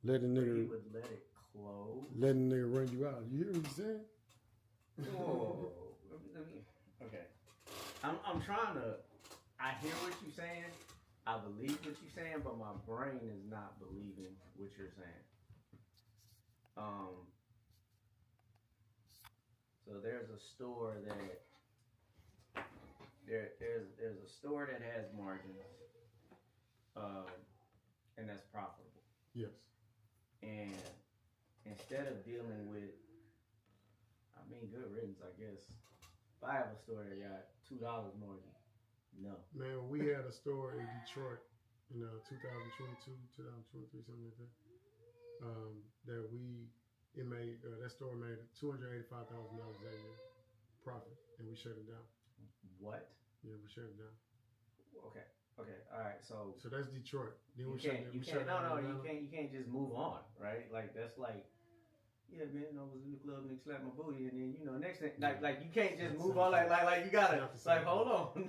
Letting He nigga, would let it close. letting nigga run you out. You hear what he's saying? Whoa. Okay. I'm trying to. I hear what you're saying. I believe what you're saying, but my brain is not believing what you're saying. Um. So there's a store that there's a store that has margins, um, and that's profitable. Yes. And instead of dealing with, I mean, good riddance, I guess. If I have a store that got $2 margin, no. Man, we had a store in Detroit in 2022, 2023, something like that. That store made $285,000 a year profit, and we shut it down. What? Yeah, we shut it down. Okay. Okay. All right. So that's Detroit. Then you can't. You can't just move on, right? Like that's like. Yeah, man, I was in the club and they slapped my booty, and then next thing, like you can't just move on, like you gotta, hold on,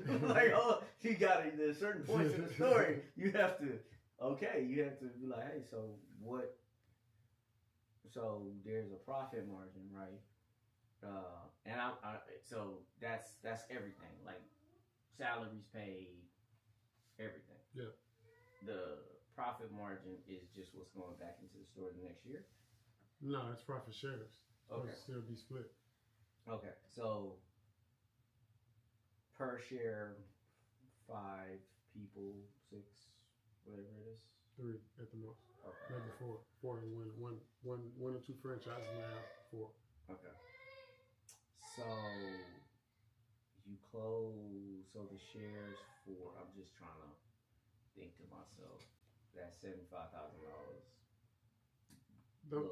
you gotta. There's certain points in the story you have to, you have to be like, hey, so what? So there's a profit margin, right? So that's everything, like salaries paid, everything. Yeah. The profit margin is just what's going back into the store the next year. No, it's profit shares. Okay. It'll still be split. Okay, so per share, 5 people, 6, whatever it is. 3 at the most. Okay. Maybe 4. 4 and one or 2 franchises may have 4. Okay. So you close. So the shares for. I'm just trying to think to myself. That's $75,000. Don't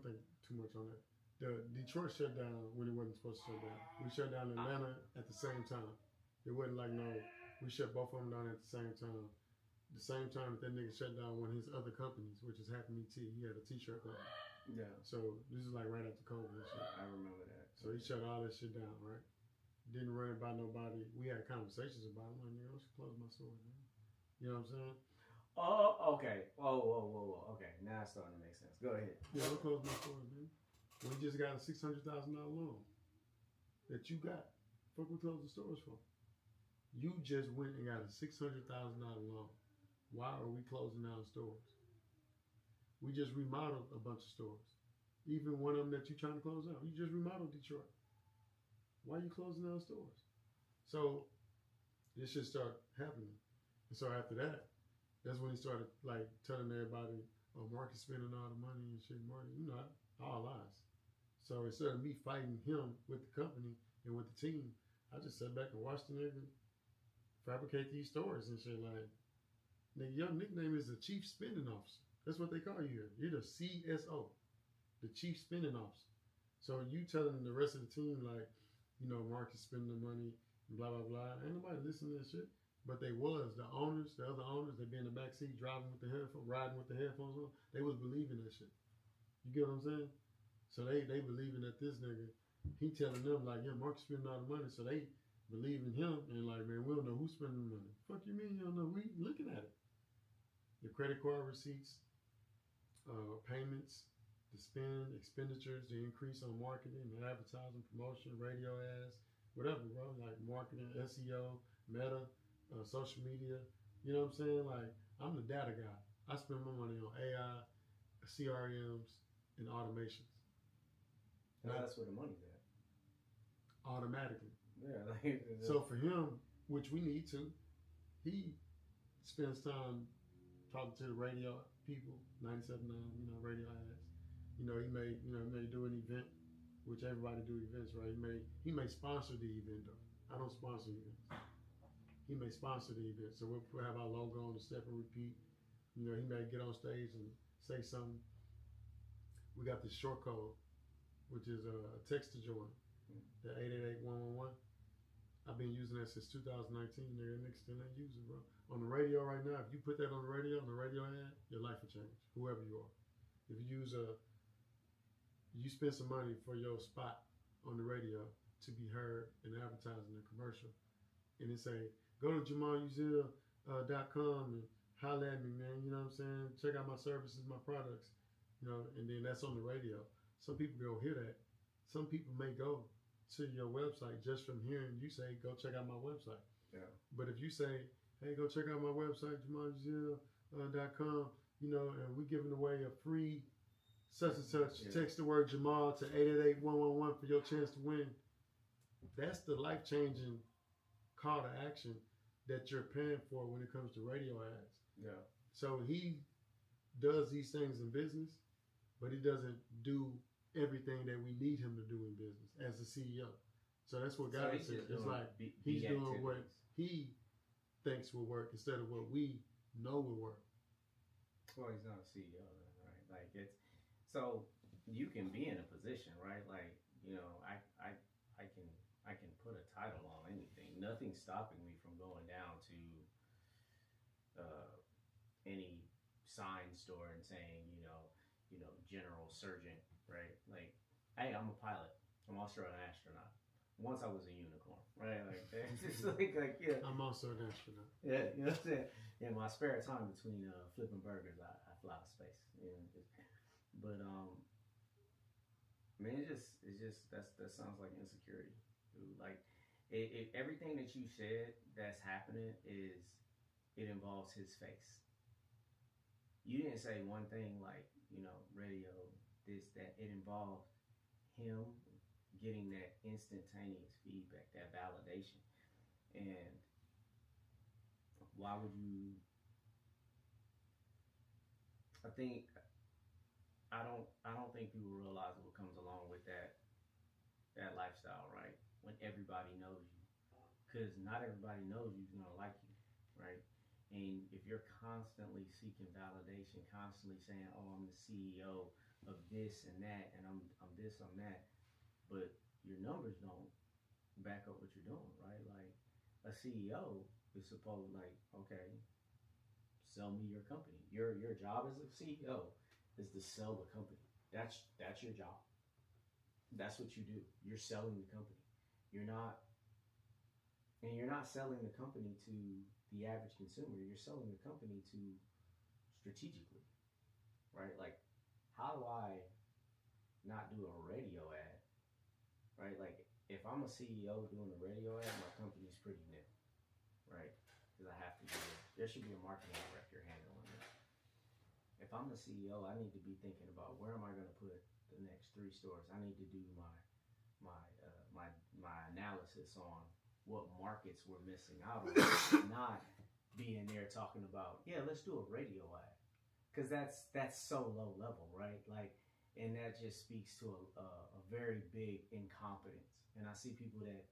think too much on that. The Detroit shut down when it wasn't supposed to shut down. We shut down Atlanta at the same time. It wasn't like we shut both of them down at the same time. The same time that nigga shut down one of his other companies, which is Happy Me Tea. He had a t-shirt company. Yeah. So this is like right after COVID and shit. I remember that. So he shut all that shit down, right? Didn't run it by nobody. We had conversations about it. I'm like, nigga, I should close my store, man. You know what I'm saying? Oh, okay. Whoa. Okay, now it's starting to make sense. Go ahead. Yeah, we'll close my store, man. We just got a $600,000 loan that you got. Fuck, we closed the stores for. You just went and got a $600,000 loan. Why are we closing down stores? We just remodeled a bunch of stores. Even one of them that you're trying to close down. You just remodeled Detroit. Why are you closing down stores? So this shit started happening. And so after that, that's when he started like telling everybody, oh, Mark is spending all the money and shit. Mark, all lies. So instead of me fighting him with the company and with the team, I just sat back and watched the nigga fabricate these stories and shit. Like, nigga, your nickname is the Chief Spending Officer. That's what they call you here. You're the CSO, the Chief Spending Officer. So you telling the rest of the team, like, Mark is spending the money, blah, blah, blah. Ain't nobody listening to that shit. But they was. The owners, the other owners, they be in the backseat driving with the headphones, riding with the headphones on. They was believing that shit. You get what I'm saying? So they believing that this nigga, he telling them, like, yeah, Mark's spending all the money. So they believe in him and like, man, we don't know who's spending the money. Fuck you mean you don't know? We looking at it. The credit card receipts, payments, the spend, expenditures, the increase on marketing, advertising, promotion, radio ads, whatever, bro. Like marketing, SEO, meta, social media. You know what I'm saying? Like, I'm the data guy. I spend my money on AI, CRMs, and automations. That's where the money's at. Automatically. Yeah. So for him, which we need to, he spends time talking to the radio people, 97.9, radio ads. He may do an event, which everybody do events, right? He may sponsor the event though. I don't sponsor events. He may sponsor the event. So we'll have our logo on the step and repeat. He may get on stage and say something. We got this short code, which is a text to join, the 888-111. I've been using that since 2019. Niggas still ain't using it, bro. On the radio right now, if you put that on the radio ad, your life will change, whoever you are. If you you spend some money for your spot on the radio to be heard in advertising a commercial, and it say, go to JamaalUzziel.com and holla at me, man. You know what I'm saying? Check out my services, my products. You know, and then that's on the radio. Some people go hear that. Some people may go to your website just from hearing you say, go check out my website. Yeah. But if you say, hey, go check out my website, JamaalUzziel.com, you know, and we're giving away a free such and such. Yeah. Text the word Jamaal to 888-111 for your chance to win. That's the life-changing call to action that you're paying for when it comes to radio ads. Yeah. So he does these things in business, but he doesn't do everything that we need him to do in business as a CEO. So that's what God said. It's like he's doing what he thinks will work instead of what we know will work. Well, he's not a CEO, right? Like it's so you can be in a position, right? Like, you know, I can put a title on anything. Nothing's stopping me from going down to any sign store and saying, you know, general surgeon, right? Like, hey, I'm a pilot. I'm also an astronaut. Once I was a unicorn, right? Like, it's just like, yeah. I'm also an astronaut. Yeah, you know what I'm saying? In my spare time between flipping burgers, I fly to space. You know? But man, it's just that sounds like insecurity, dude. Like, everything that you said that's happening it involves his face. You didn't say one thing like, you know, radio, this, that. It involved him getting that instantaneous feedback, that validation. And why would you? I don't think people realize what comes along with that lifestyle, right? When everybody knows you, because not everybody knows you's gonna like you, right? And if you're constantly seeking validation, constantly saying, "Oh, I'm the CEO of this and that, and I'm this, I'm that," but your numbers don't back up what you're doing, right? Like a CEO is supposed, like, okay, sell me your company. Your job as a CEO is to sell the company. That's your job. That's what you do. You're selling the company. You're not selling the company to the average consumer. You're selling the company to strategically, right? Like, how do I not do a radio ad, right? Like, if I'm a CEO doing a radio ad, my company's pretty new, right? Because I have to do it. There should be a marketing director handling it. If I'm the CEO, I need to be thinking about where am I going to put the next 3 stores. I need to do my analysis on what markets we're missing out on, not being there talking about, yeah, let's do a radio ad, because that's so low level, right? Like, and that just speaks to a very big incompetence. And I see people that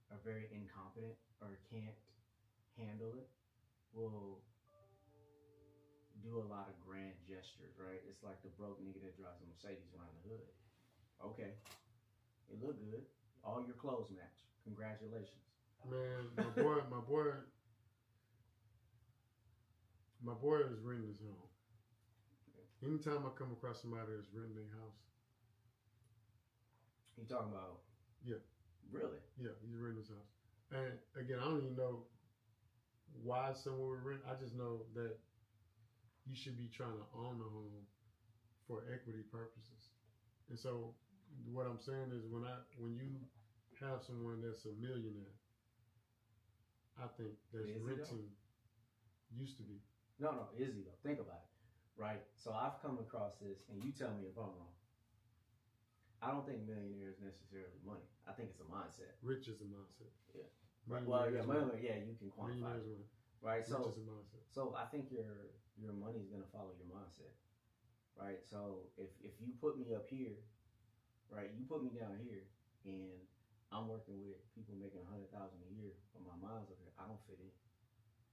are very incompetent or can't handle it will do a lot of grand gestures, right? It's like the broke nigga that drives a Mercedes around the hood. Okay, it look good. All your clothes match. Congratulations. Man, my boy is renting his home. Anytime I come across somebody that's renting their house. You talking about? Yeah. Really? Yeah, he's renting his house. And again, I don't even know why someone would rent. I just know that you should be trying to own the home for equity purposes. And so what I'm saying is when you have someone that's a millionaire, I think that's renting used to be. No, is he though? Think about it, right? So I've come across this, and you tell me if I'm wrong. I don't think millionaire is necessarily money. I think it's a mindset. Rich is a mindset. Yeah. Right. Well, yeah, you can quantify it. Right. So, rich is a mindset. So I think your money is gonna follow your mindset. Right. So if you put me up here, right, you put me down here, and I'm working with people making $100,000 a year, but my mind's up here, I don't fit in.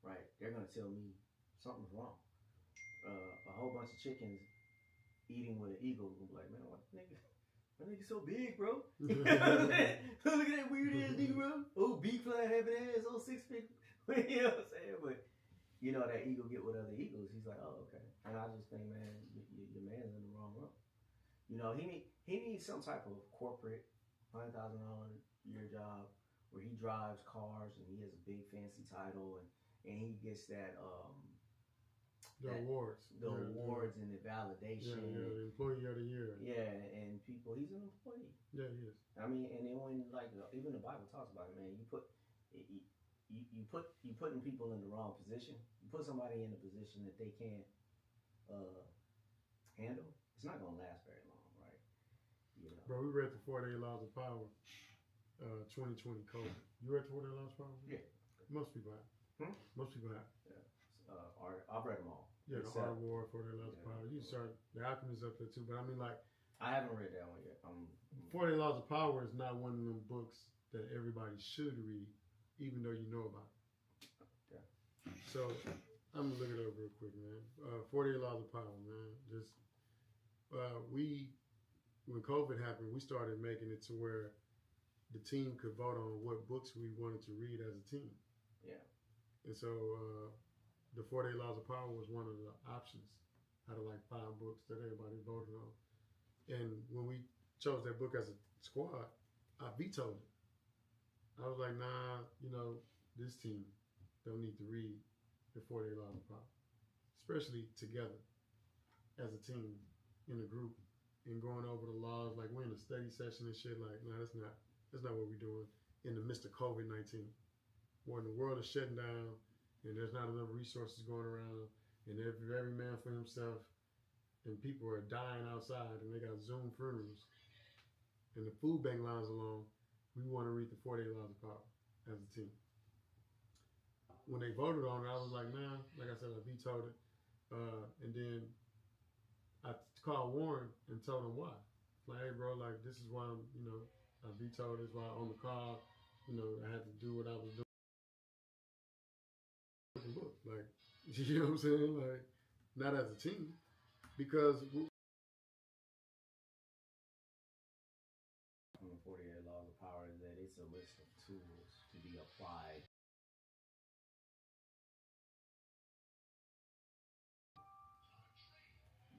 Right. They're gonna tell me something's wrong. A whole bunch of chickens eating with an eagle will be like, man, what nigga? My nigga so big, bro. Look at that weird ass nigga, bro. Oh, beak fly having ass, oh, 6 feet. You know what I'm saying? But you know that eagle get with other eagles. He's like, oh, okay. And I just think, man, your man's in the wrong room. You know, he needs some type of corporate $100,000 a year job where he drives cars and he has a big fancy title and he gets that The awards. The awards and the validation. Yeah, the employee of the year. Yeah, and people, he's an employee. Yeah, he is. I mean, and then when like even the Bible talks about it, man, you putting people in the wrong position. You put somebody in a position that they can't handle. It's not gonna last very long, right? You know. Bro, we read the 48 Laws of Power, 2020 COVID. You read the 48 Laws of Power? Yeah. Most people have. Most people have. Yeah. I've read them all. Yeah, the Art of War, 48 Laws of Power. You start, the Alchemist up there too, but I mean like. I haven't read that one yet. 48 Laws of Power is not one of them books that everybody should read, even though you know about it. Yeah. So, I'm gonna look it up real quick, man. 48 Laws of Power, man. Just, when COVID happened, we started making it to where the team could vote on what books we wanted to read as a team. Yeah. And so, the 48 Laws of Power was one of the options out of like 5 books that everybody voted on. And when we chose that book as a squad, I vetoed it. I was like, nah, you know, this team don't need to read the 48 Laws of Power, especially together as a team in a group and going over the laws. Like we're in a study session and shit. Like, nah, that's not what we're doing in the midst of COVID-19, when the world is shutting down and there's not enough resources going around, and every man for himself, and people are dying outside, and they got Zoom funerals, and the food bank lines alone. We want to read the 48 Laws of Power as a team. When they voted on it, I was like, nah, like I said, I vetoed it. And then I called Warren and told him why. Like, hey, bro, like, this is why I vetoed this, why on the call, I had to do what I was doing. Like, you know what I'm saying? Like, not as a team. Because 48 Laws of Power is that it's a list of tools to be applied.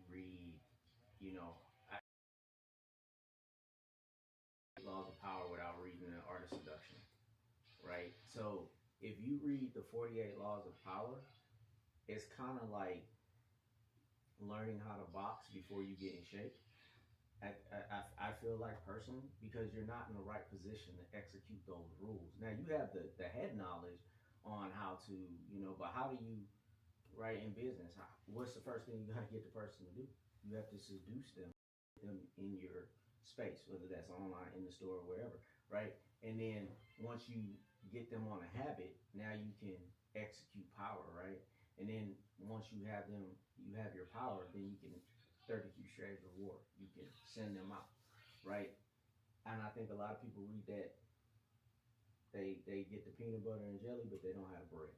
Read, Laws of Power without reading The Art of Seduction, right? So if you read the 48 Laws of Power, it's kind of like learning how to box before you get in shape. I feel like personally, because you're not in the right position to execute those rules. Now you have the head knowledge on how to, but how do you, right, in business, what's the first thing you got to get the person to do? You have to seduce them in your space, whether that's online, in the store, or wherever, right? And then once you get them on a habit, now you can execute power, right? And then once you have them, you have your power, then you can 32 Shades of War. You can send them out, right? And I think a lot of people read that, they get the peanut butter and jelly, but they don't have the bread,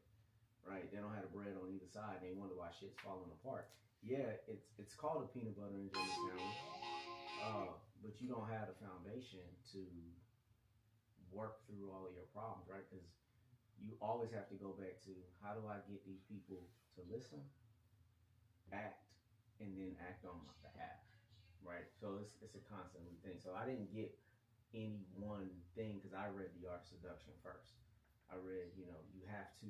right? They don't have the bread on either side, and they wonder why shit's falling apart. Yeah, it's called a peanut butter and jelly sandwich, but you don't have the foundation to work through all of your problems, right? Because you always have to go back to, how do I get these people to listen, act, and then act on my behalf, right? So it's a constant thing. So I didn't get any one thing because I read The Art of Seduction first. I read, you have to,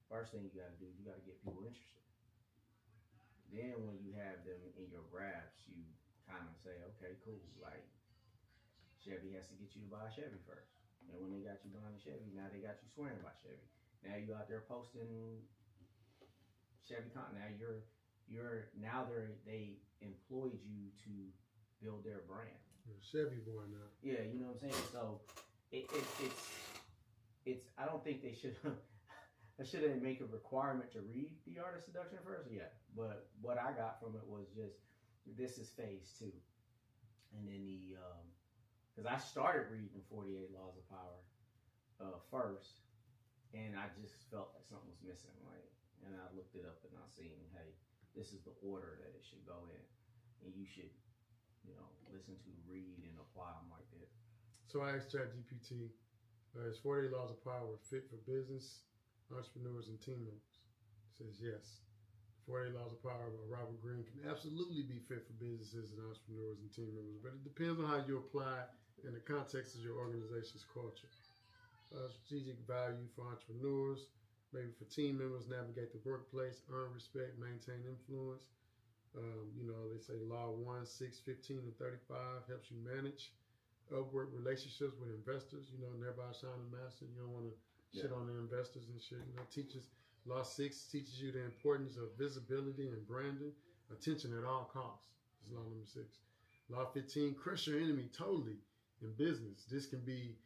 first thing you got to do is you got to get people interested. Then when you have them in your grasp, you kind of say, okay, cool. Like, Chevy has to get you to buy a Chevy first. And when they got you buying a Chevy, now they got you swearing by Chevy. Now you out there posting Chevy content. Now they employed you to build their brand. You're a Chevy boy now. Yeah, you know what I'm saying? So it's I don't think they should I shouldn't make a requirement to read The Art of Seduction first. Yeah. But what I got from it was just, this is phase 2. And then because I started reading 48 Laws of Power first, and I just felt like something was missing. Like, and I looked it up and I seen, hey, this is the order that it should go in, and you should, listen to, read, and apply them like that. So I asked ChatGPT, is 48 Laws of Power fit for business, entrepreneurs, and team members? It says yes. 48 Laws of Power by Robert Greene can absolutely be fit for businesses and entrepreneurs and team members, but it depends on how you apply in the context of your organization's culture. Strategic value for entrepreneurs, maybe for team members, navigate the workplace, earn respect, maintain influence. They say Law 1, 6, 15, and 35 helps you manage upward relationships with investors. Never outshine the master. You don't want to shit on the investors and shit. Teaches Law 6 teaches you the importance of visibility and branding, attention at all costs. That's law number 6. Law 15, crush your enemy totally in business. This can mean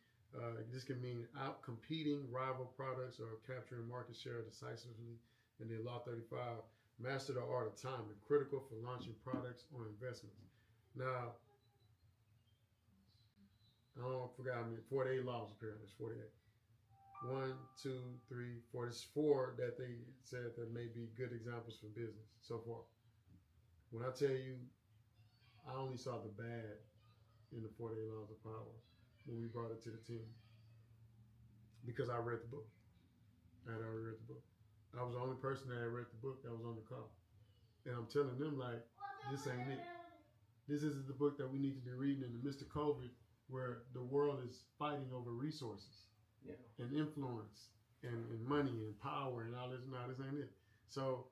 out competing rival products or capturing market share decisively. And then Law 35, master the art of timing, critical for launching products or investments. Now, I forgot. 48 laws apparently. It's 48. 1, 2, 3, 4. There's 4 that they said that may be good examples for business so far. When I tell you, I only saw the bad in the 48 Laws of Power when we brought it to the team because I read the book. I had already read the book. I was the only person that had read the book that was on the call. And I'm telling them, like, this ain't it. This isn't the book that we need to be reading in the midst of COVID, where the world is fighting over resources and influence and money and power and all this. No, this ain't it. So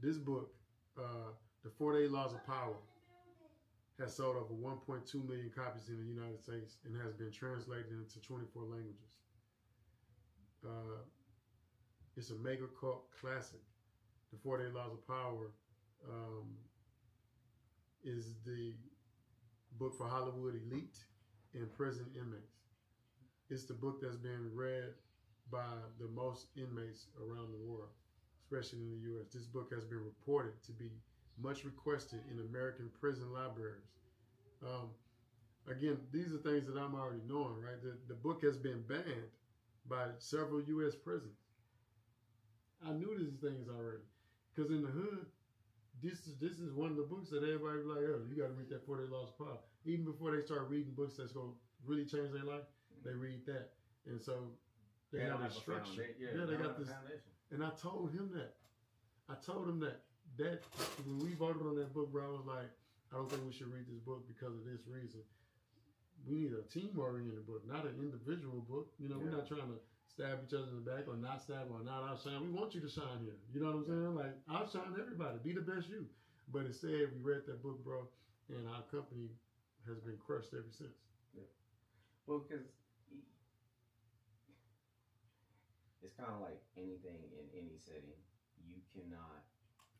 this book, The 48 Laws of Power, has sold over 1.2 million copies in the United States and has been translated into 24 languages. It's a mega cult classic. The 48 Laws of Power is the book for Hollywood elite and prison inmates. It's the book that's been read by the most inmates around the world, especially in the U.S. This book has been reported to be much requested in American prison libraries. Again, these are things that I'm already knowing, right? The book has been banned by several U.S. prisons. I knew these things already, because in the hood, this is one of the books that everybody be like, oh, you got to read that 48 Laws of Power. Even before they start reading books that's going to really change their life, they read that. And so they have a structure. They got this. Foundation. And I told him that. That when we voted on that book, bro, I was like, I don't think we should read this book because of this reason. We need a team-oriented book, not an individual book. We're not trying to stab each other in the back or not stab or not outshine. We want you to shine here. You know what I'm saying? Like, outshine everybody. Be the best you. But instead, we read that book, bro, and our company has been crushed ever since. Yeah. Well, because it's kind of like anything in any setting. You cannot...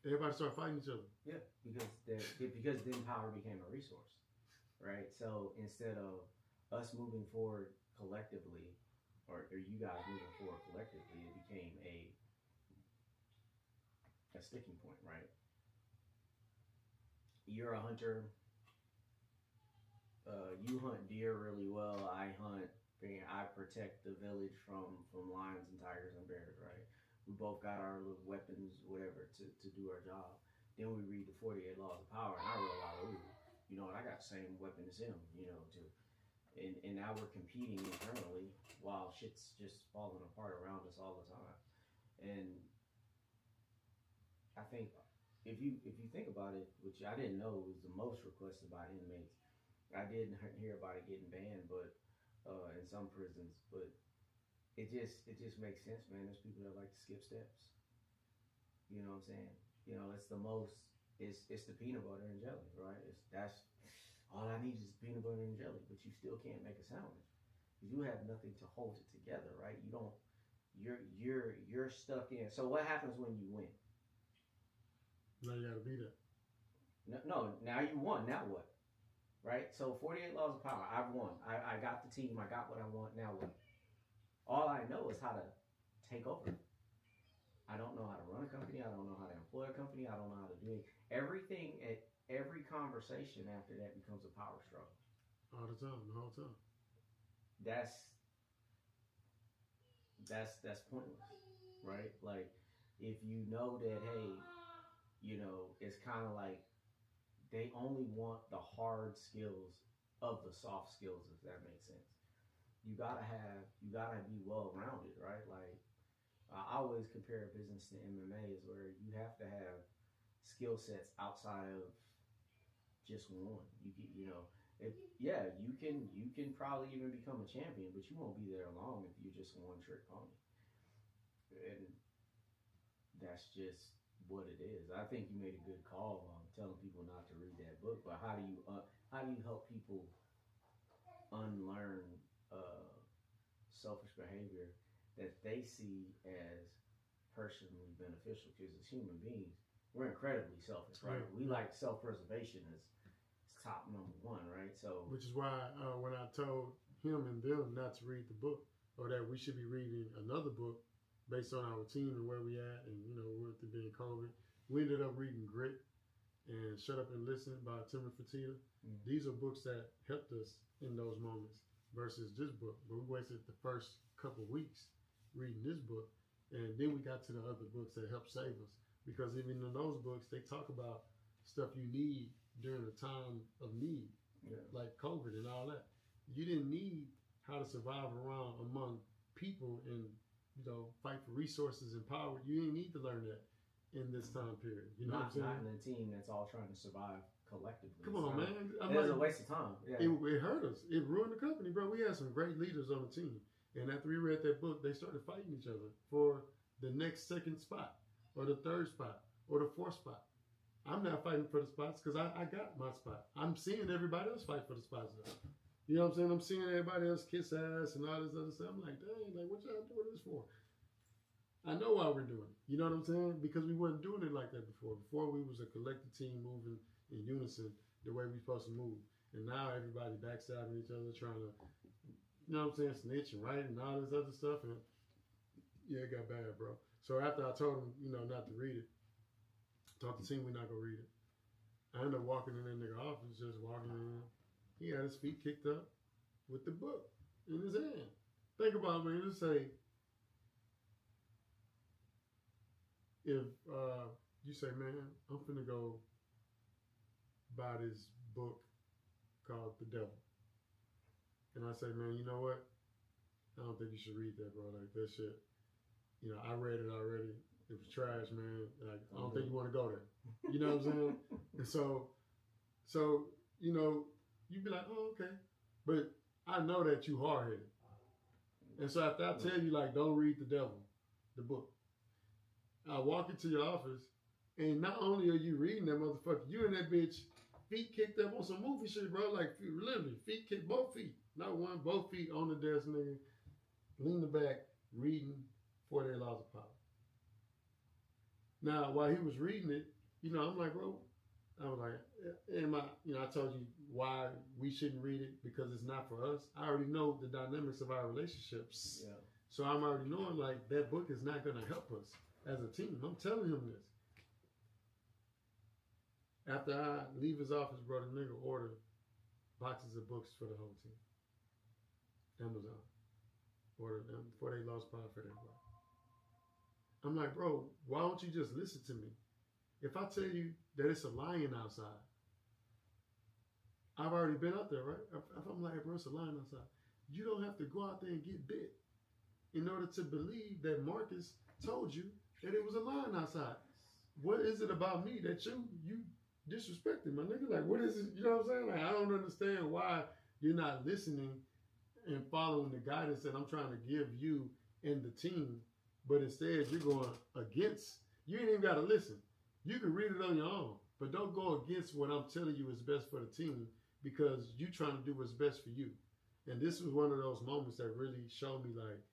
Everybody start fighting each other. Yeah, because then power became a resource, right? So instead of us moving forward collectively, or you guys moving forward collectively, it became a sticking point, right? You're a hunter. You hunt deer really well. I protect the village from lions and tigers and bears, right? We both got our little weapons, whatever, to do our job. Then we read the 48 Laws of Power, and I realize, I got the same weapon as him, and now we're competing internally while shit's just falling apart around us all the time. And I think if you think about it, which I didn't know was the most requested by inmates, I didn't hear about it getting banned, but in some prisons, but it just makes sense, man. There's people that like to skip steps. You know what I'm saying? It's the most. It's the peanut butter and jelly, right? That's all I need is peanut butter and jelly, but you still can't make a sandwich because you have nothing to hold it together, right? You don't. You're stuck in. So what happens when you win? Now you gotta be there. No. Now you won. Now what? Right? So 48 Laws of Power. I've won. I got the team. I got what I want. Now what? All I know is how to take over. I don't know how to run a company. I don't know how to employ a company. I don't know how to do it. Everything at every conversation after that becomes a power struggle. All the time, the whole time. That's pointless, right? Like, if you know that, hey, it's kind of like they only want the hard skills of the soft skills, if that makes sense. You gotta be well-rounded, right? Like, I always compare business to MMA is where you have to have skill sets outside of just one. You can probably even become a champion, but you won't be there long if you're just one trick pony. And that's just what it is. I think you made a good call on telling people not to read that book, but how do you help people unlearn selfish behavior that they see as personally beneficial? Because as human beings, we're incredibly selfish, right? We like self-preservation as top number one, right? So, which is why when I told him and them not to read the book, or that we should be reading another book based on our team and where we at, and with it being COVID, we ended up reading Grit and Shut Up and Listen by Timothy Fertitta. These are books that helped us in those moments versus this book. But we wasted the first couple of weeks reading this book, and then we got to the other books that helped save us. Because even in those books, they talk about stuff you need during a time of need, like COVID and all that. You didn't need how to survive around among people and fight for resources and power. You didn't need to learn that in this time period. You know what I'm saying? Not in a team that's all trying to survive collectively. Come on, man. It's a waste of time. Yeah. It hurt us. It ruined the company, bro. We had some great leaders on the team. And after we read that book, they started fighting each other for the next second spot, or the third spot, or the fourth spot. I'm not fighting for the spots because I got my spot. I'm seeing everybody else fight for the spots though. You know what I'm saying? I'm seeing everybody else kiss ass and all this other stuff. I'm like, dang, like what y'all doing this for? I know why we're doing it. You know what I'm saying? Because we wasn't doing it like that before. Before we was a collective team moving in unison the way we supposed to move. And now everybody backstabbing each other, trying to, you know what I'm saying, snitch and write and all this other stuff. And yeah, it got bad, bro. So after I told him, not to read it, told the team we're not gonna read it. I ended up walking in that nigga office, just walking in. He had his feet kicked up with the book in his hand. Think about it, man. Just say, if you say, man, I'm finna go buy this book called The Devil. And I say, man, you know what? I don't think you should read that, bro. Like, that shit, I read it already. It was trash, man. Like, I don't think you want to go there. You know what I'm saying? And so, you'd be like, oh, okay. But I know that you hard-headed. And so after I tell you, like, don't read The Devil, the book, I walk into your office, and not only are you reading that motherfucker, you and that bitch feet kicked up on some movie shit, bro. Like, literally, feet kicked, both feet. Not one, both feet on the desk, nigga. Leaning back, reading 48 Laws of Power. Now, while he was reading it, I'm like, bro, I was like, I told you why we shouldn't read it, because it's not for us. I already know the dynamics of our relationships. Yeah. So I'm already knowing, like, that book is not going to help us as a team. I'm telling him this. After I leave his office, bro, the nigga ordered boxes of books for the whole team. Amazon. Ordered them before they lost power for everybody. I'm like, bro, why don't you just listen to me? If I tell you that it's a lion outside, I've already been out there, right? If I'm like, bro, it's a lion outside. You don't have to go out there and get bit in order to believe that Marcus told you that it was a lion outside. What is it about me that you disrespecting, my nigga? Like, what is it? You know what I'm saying? Like, I don't understand why you're not listening and following the guidance that I'm trying to give you and the team, but instead you're going against. You ain't even got to listen. You can read it on your own, but don't go against what I'm telling you is best for the team, because you're trying to do what's best for you. And this was one of those moments that really showed me, like,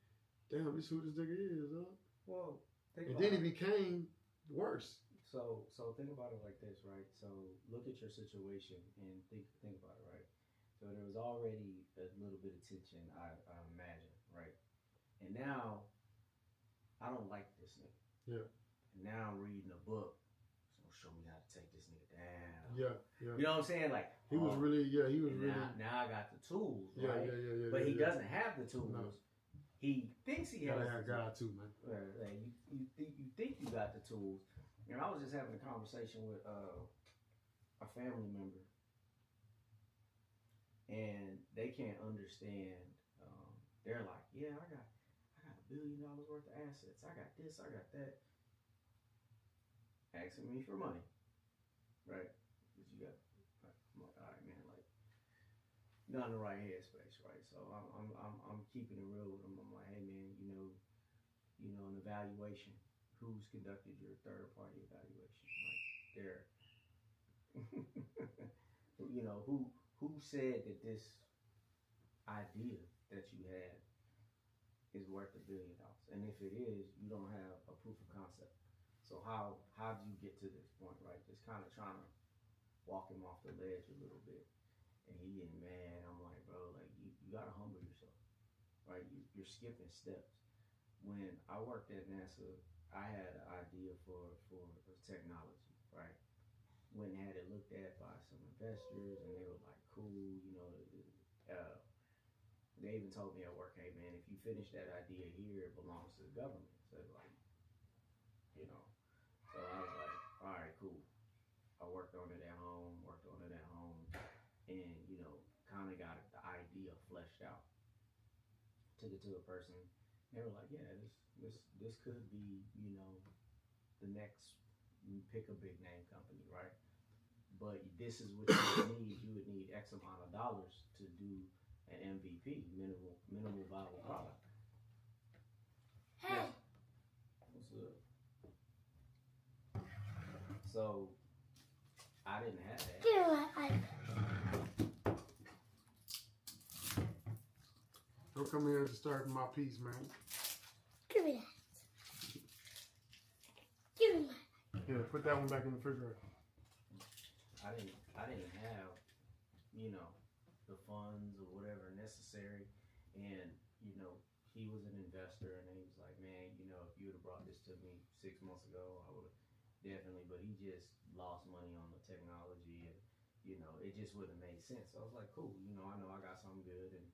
damn, this who this nigga is, huh? Well, and then it became worse. So think about it like this, right? So look at your situation and think about it, right? So there was already a little bit of tension, I imagine, right? And now I don't like this nigga. Yeah. And now I'm reading a book. Show me how to take this nigga down. Yeah. You know what I'm saying? Like, he was really. Now I got the tools, right? Yeah. But he doesn't have the tools. No. He thinks he has. I got too, man. You think you got the tools. And I was just having a conversation with a family member, and they can't understand. They're like, yeah, I got $1 billion worth of assets. I got this. I got that. Asking me for money, right? Because you got, I'm like, all right, man, like, not in the right headspace, right? So I'm keeping it real with them. I'm like, hey, man, an evaluation, who's conducted your third party evaluation? Like they're you know, who said that this idea that you had is worth $1 billion? And if it is, you don't have a proof of concept. So how do you get to this point, right? Just kind of trying to walk him off the ledge a little bit. And he getting mad. I'm like, bro, like you gotta humble yourself, right? You're skipping steps. When I worked at NASA, I had an idea for technology, right? Went and had it looked at by some investors, and they were like, cool, you know. They even told me at work, hey man, if you finish that idea here, it belongs to the government. So like, you know. So I was like, all right, cool. I worked on it at home, and you know, kind of got the idea fleshed out. Took it to a person. They were like, yeah, this could be, you know, the next, pick a big name company, right? But this is what you would need. You would need X amount of dollars to do an MVP, minimal viable product. Hey. What's up? So I didn't have that. Give me my iPad. Don't come here and disturb my peace, man. Give me that. Give me my iPad. Yeah, put that one back in the refrigerator. I didn't have, you know, the funds or whatever necessary, and you know, he was an investor, and he was like, man, you know, if you would have brought this to me 6 months ago, I would have definitely. But he just lost money on the technology, and you know, it just wouldn't have made sense. So I was like, cool, you know, I know I got something good, and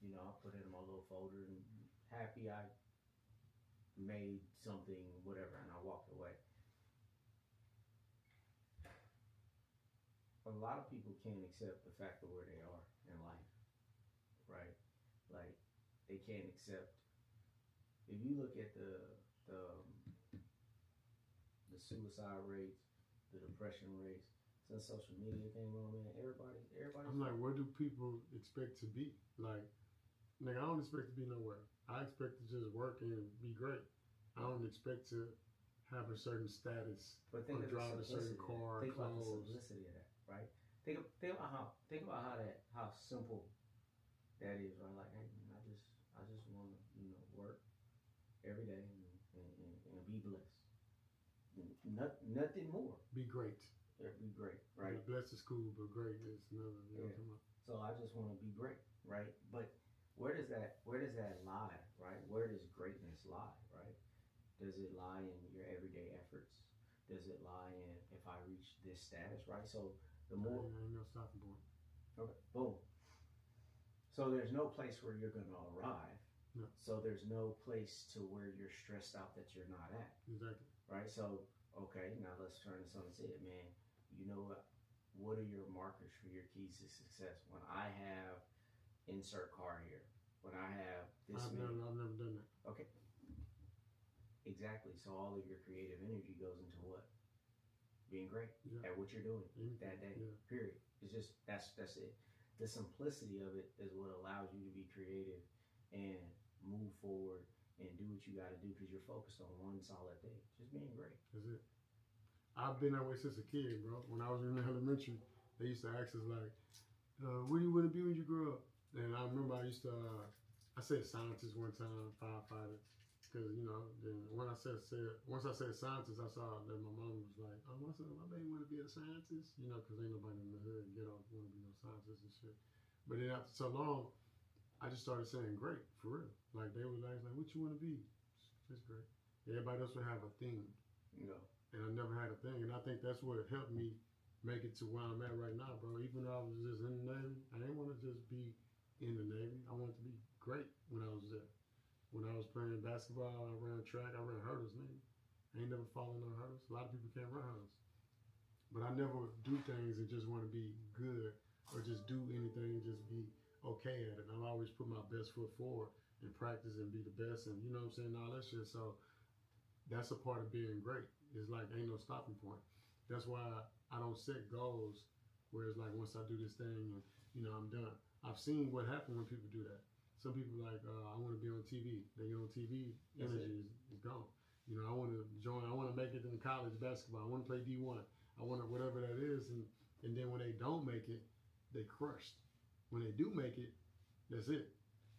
you know, I put it in my little folder, and happy I made something, whatever, and I walked away. A lot of people can't accept the fact of where they are in life, right? Like, they can't accept. If you look at the suicide rates, the depression rates, since social media came on, man, everybody. I'm like, where do people expect to be? Like, nigga, I don't expect to be nowhere. I expect to just work and be great. I don't expect to have a certain status or drive a certain car, think clothes. About the simplicity of that, right? Think about how simple that is, right? Like, hey, man, I just want to, you know, work every day and be blessed. Nothing more. Be great. Yeah, be great, right? Blessed is cool, but great is another. You know what I'm talking about? So I just want to be great, right? But where does that lie, right? Where does greatness lie, right? Does it lie in your everyday efforts? Does it lie in if I reach this status, right? So the more ain't no stopping point. Okay, boom. So there's no place where you're gonna arrive. No. So there's no place to where you're stressed out that you're not at. Exactly. Right. So okay, now let's turn this on its head, man. You know what? What are your markers for your keys to success? When I have insert car here, when I have this. I've never done that. Okay. Exactly. So all of your creative energy goes into what? Being great at what you're doing that day. Yeah. Period. It's just that's it. The simplicity of it is what allows you to be creative and move forward and do what you got to do because you're focused on one solid thing. Just being great. That's it. I've been that way since a kid, bro. When I was in elementary, they used to ask us like, "What do you want to be when you grow up?" And I remember I used to, I said scientist one time, firefighter, because you know. Then when once I said scientist, I saw that my mom was like, "Oh, my baby want to be a scientist," you know, because ain't nobody in the hood get off want to be no scientist and shit. But then after so long, I just started saying great for real. Like they would ask like, "What you want to be?" Just great. Everybody else would have a theme. You know. And I never had a thing, and I think that's what helped me make it to where I'm at right now, bro. Even though I was just in the Navy, I didn't want to just be in the Navy. I wanted to be great when I was there. When I was playing basketball, I ran track, I ran hurdles, nigga. I ain't never fallen on hurdles. A lot of people can't run hurdles. But I never do things and just want to be good or just do anything and just be okay at it. I've always put my best foot forward and practice and be the best and, you know what I'm saying, all that shit. So that's a part of being great. It's like ain't no stopping point. That's why I don't set goals where it's like once I do this thing and you know I'm done. I've seen what happens when people do that. Some people like I want to be on TV. They get on TV, energy is gone. You know, I want to join. I want to make it in college basketball. I want to play D1. I want to whatever that is, and then when they don't make it, they crushed. When they do make it, that's it.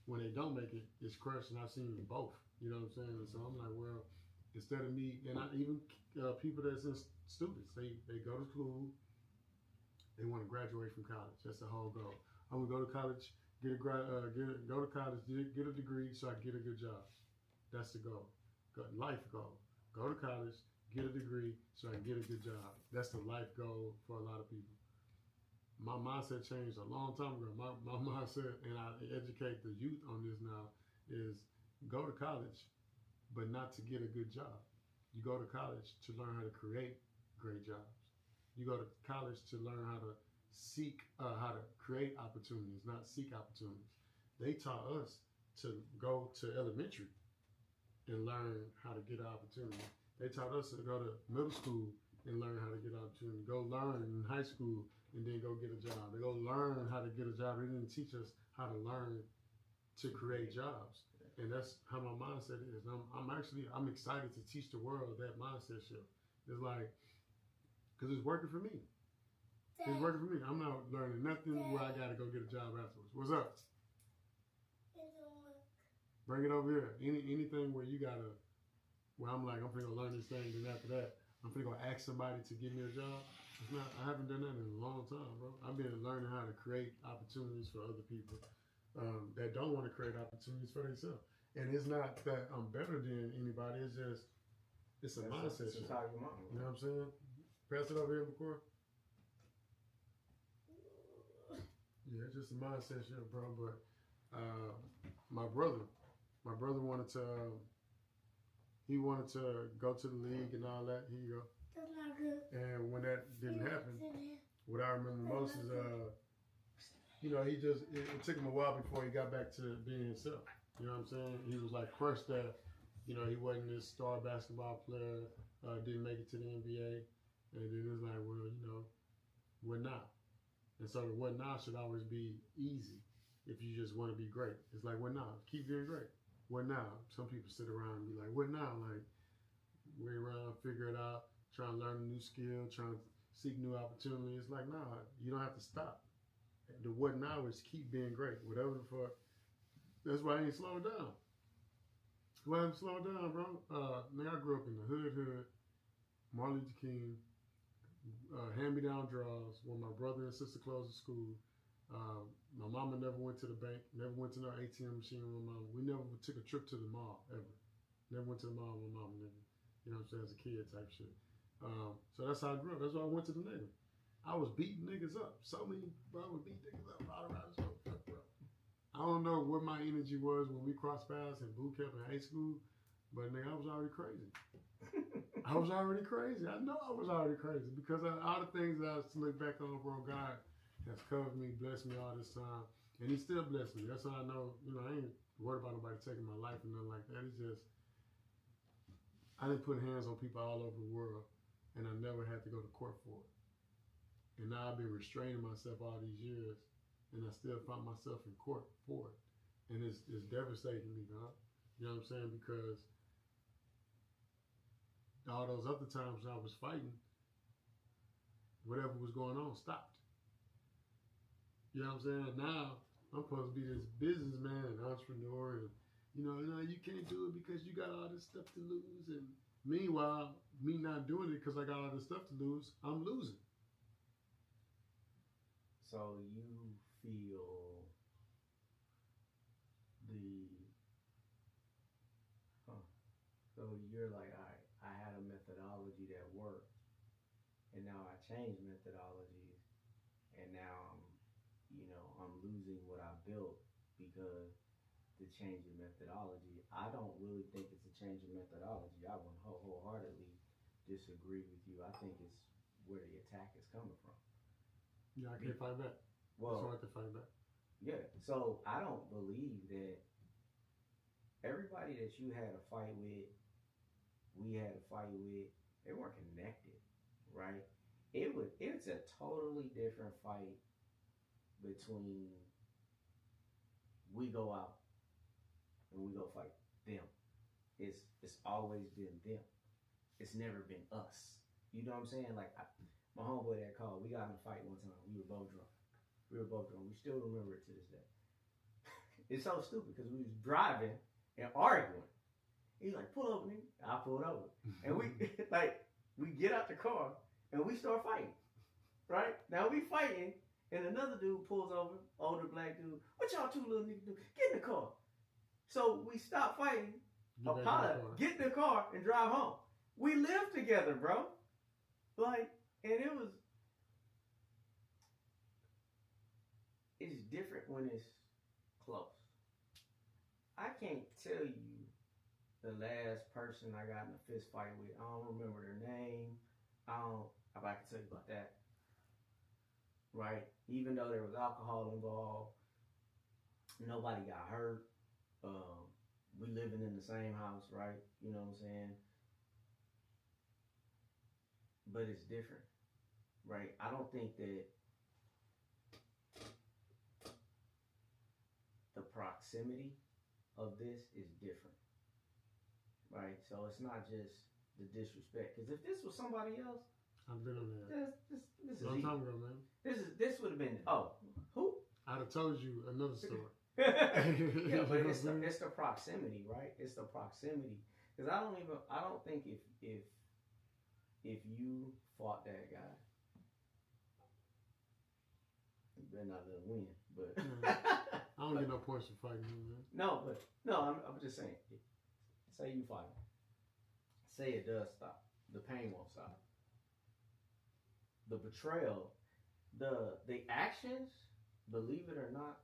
When they don't make it, it's crushed, and I've seen both. You know what I'm saying? And so I'm like, well, instead of me, and I even people that's in students, they go to school, they want to graduate from college. That's the whole goal. I'm gonna go to college, go to college, get a degree, so I can get a good job. That's the goal. Life goal. Go to college, get a degree, so I can get a good job. That's the life goal for a lot of people. My mindset changed a long time ago. My mindset, and I educate the youth on this now, is go to college, but not to get a good job. You go to college to learn how to create great jobs. You go to college to learn how to how to create opportunities, not seek opportunities. They taught us to go to elementary and learn how to get an opportunity. They taught us to go to middle school and learn how to get an opportunity. Go learn in high school and then go get a job. They go learn how to get a job. They didn't teach us how to learn to create jobs. And that's how my mindset is. I'm excited to teach the world that mindset shift. It's like, because it's working for me. It's working for me. I'm not learning nothing where I got to go get a job afterwards. What's up? Bring it over here. Anything where you got to, where I'm like, I'm going to learn this thing, then after that, I'm going to ask somebody to give me a job. It's not. I haven't done that in a long time, bro. I've been learning how to create opportunities for other people that don't want to create opportunities for themselves. And it's not that I'm better than anybody. It's just, it's a mindset shift. You know what I'm saying? Pass it over here, McCoy. Yeah, it's just a mindset shift, bro. But my brother wanted to. He wanted to go to the league and all that. Here you go. That's not good. And when that didn't happen, what I remember most is, you know, it took him a while before he got back to being himself. You know what I'm saying? He was like crushed that, you know, he wasn't this star basketball player, didn't make it to the NBA. And then it's like, well, you know, what now? And so the what now should always be easy if you just want to be great. It's like, what now? Keep being great. What now? Some people sit around and be like, what now? Like, wait around, figure it out, try and learn a new skill, trying to seek new opportunities. It's like, nah, you don't have to stop. The what now is keep being great. Whatever the fuck. That's why I ain't slowing down. Why I'm slowing down, bro? Man, I grew up in the hood, Martin Luther King, hand-me-down drawers when my brother and sister closed the school. My mama never went to the bank, never went to no ATM machine with my mama. We never took a trip to the mall, ever. Never went to the mall with my mama, nigga. You know what I'm saying, as a kid type shit. So that's how I grew up. That's why I went to the nigga. I was beating niggas up. So many, bro, I would beat niggas up all around the show. Bro. I don't know what my energy was when we crossed paths in boot camp in high school, but nigga, I was already crazy. I was already crazy. I know I was already crazy because all the things that I look back on, bro, God has covered me, blessed me all this time, and He still blessed me. That's how I know, you know, I ain't worried about nobody taking my life or nothing like that. It's just, I didn't put hands on people all over the world, and I never had to go to court for it. And now I've been restraining myself all these years, and I still find myself in court for it. And it's devastating me, dog. You know what I'm saying? Because all those other times when I was fighting, whatever was going on stopped. You know what I'm saying? Now I'm supposed to be this businessman and entrepreneur, and no, you can't do it because you got all this stuff to lose. And meanwhile, me not doing it because I got all this stuff to lose, I'm losing. So you feel so you're like, all right, I had a methodology that worked, and now I changed methodologies, and now I'm losing what I built because the change in methodology. I don't really think it's a change in methodology. I would wholeheartedly disagree with you. I think it's where the attack is coming from. Yeah, I can't fight back. Well, it's hard to fight back. Yeah, so I don't believe that everybody that you had a fight with, we had a fight with, they weren't connected, right? It's a totally different fight between we go out and we go fight them. it's always been them. It's never been us. You know what I'm saying? Like my homeboy that called, we got in a fight one time. We were both drunk. We still remember it to this day. It's so stupid because we was driving and arguing. He's like, pull over, nigga. I pulled over. And we we get out the car and we start fighting. Right? Now we fighting and another dude pulls over, older black dude. What y'all two little niggas do? Get in the car. So we stop fighting, get in the car and drive home. We live together, bro. Like, and it's different when it's close. I can't tell you the last person I got in a fist fight with. I don't remember their name. I can tell you about that. Right? Even though there was alcohol involved, nobody got hurt. We living in the same house, right? You know what I'm saying? But it's different, right? I don't think that the proximity of this is different, right? So it's not just the disrespect. Because if this was somebody else, I've been on that. This is long time ago, man. This would have been who? I'd have told you another story. Yeah, but it's the proximity, right? It's the proximity. Because I don't think if you fought that guy, you better not let him win. But I don't get no points for fighting him, man. I'm just saying. Say you fight him. Say it does stop. The pain won't stop. The betrayal, the actions, believe it or not.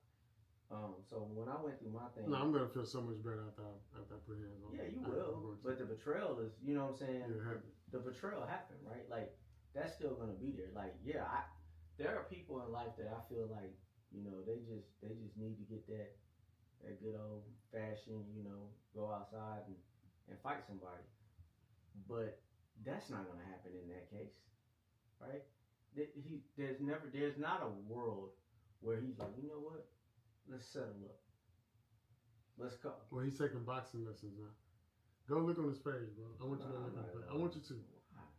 So when I went through my thing, no, I'm gonna feel so much better after I put hands on. Yeah, you will. But the betrayal is, you know what I'm saying? Yeah, the betrayal happened, right? Like that's still gonna be there. Like there are people in life that I feel like, you know, they just need to get that good old fashioned, you know, go outside and fight somebody. But that's not gonna happen in that case, right? There's not a world where he's like, you know what? Let's settle up. Let's go. Well, he's taking boxing lessons now. Go look on his page, bro. I want you to look on his page. I want you to.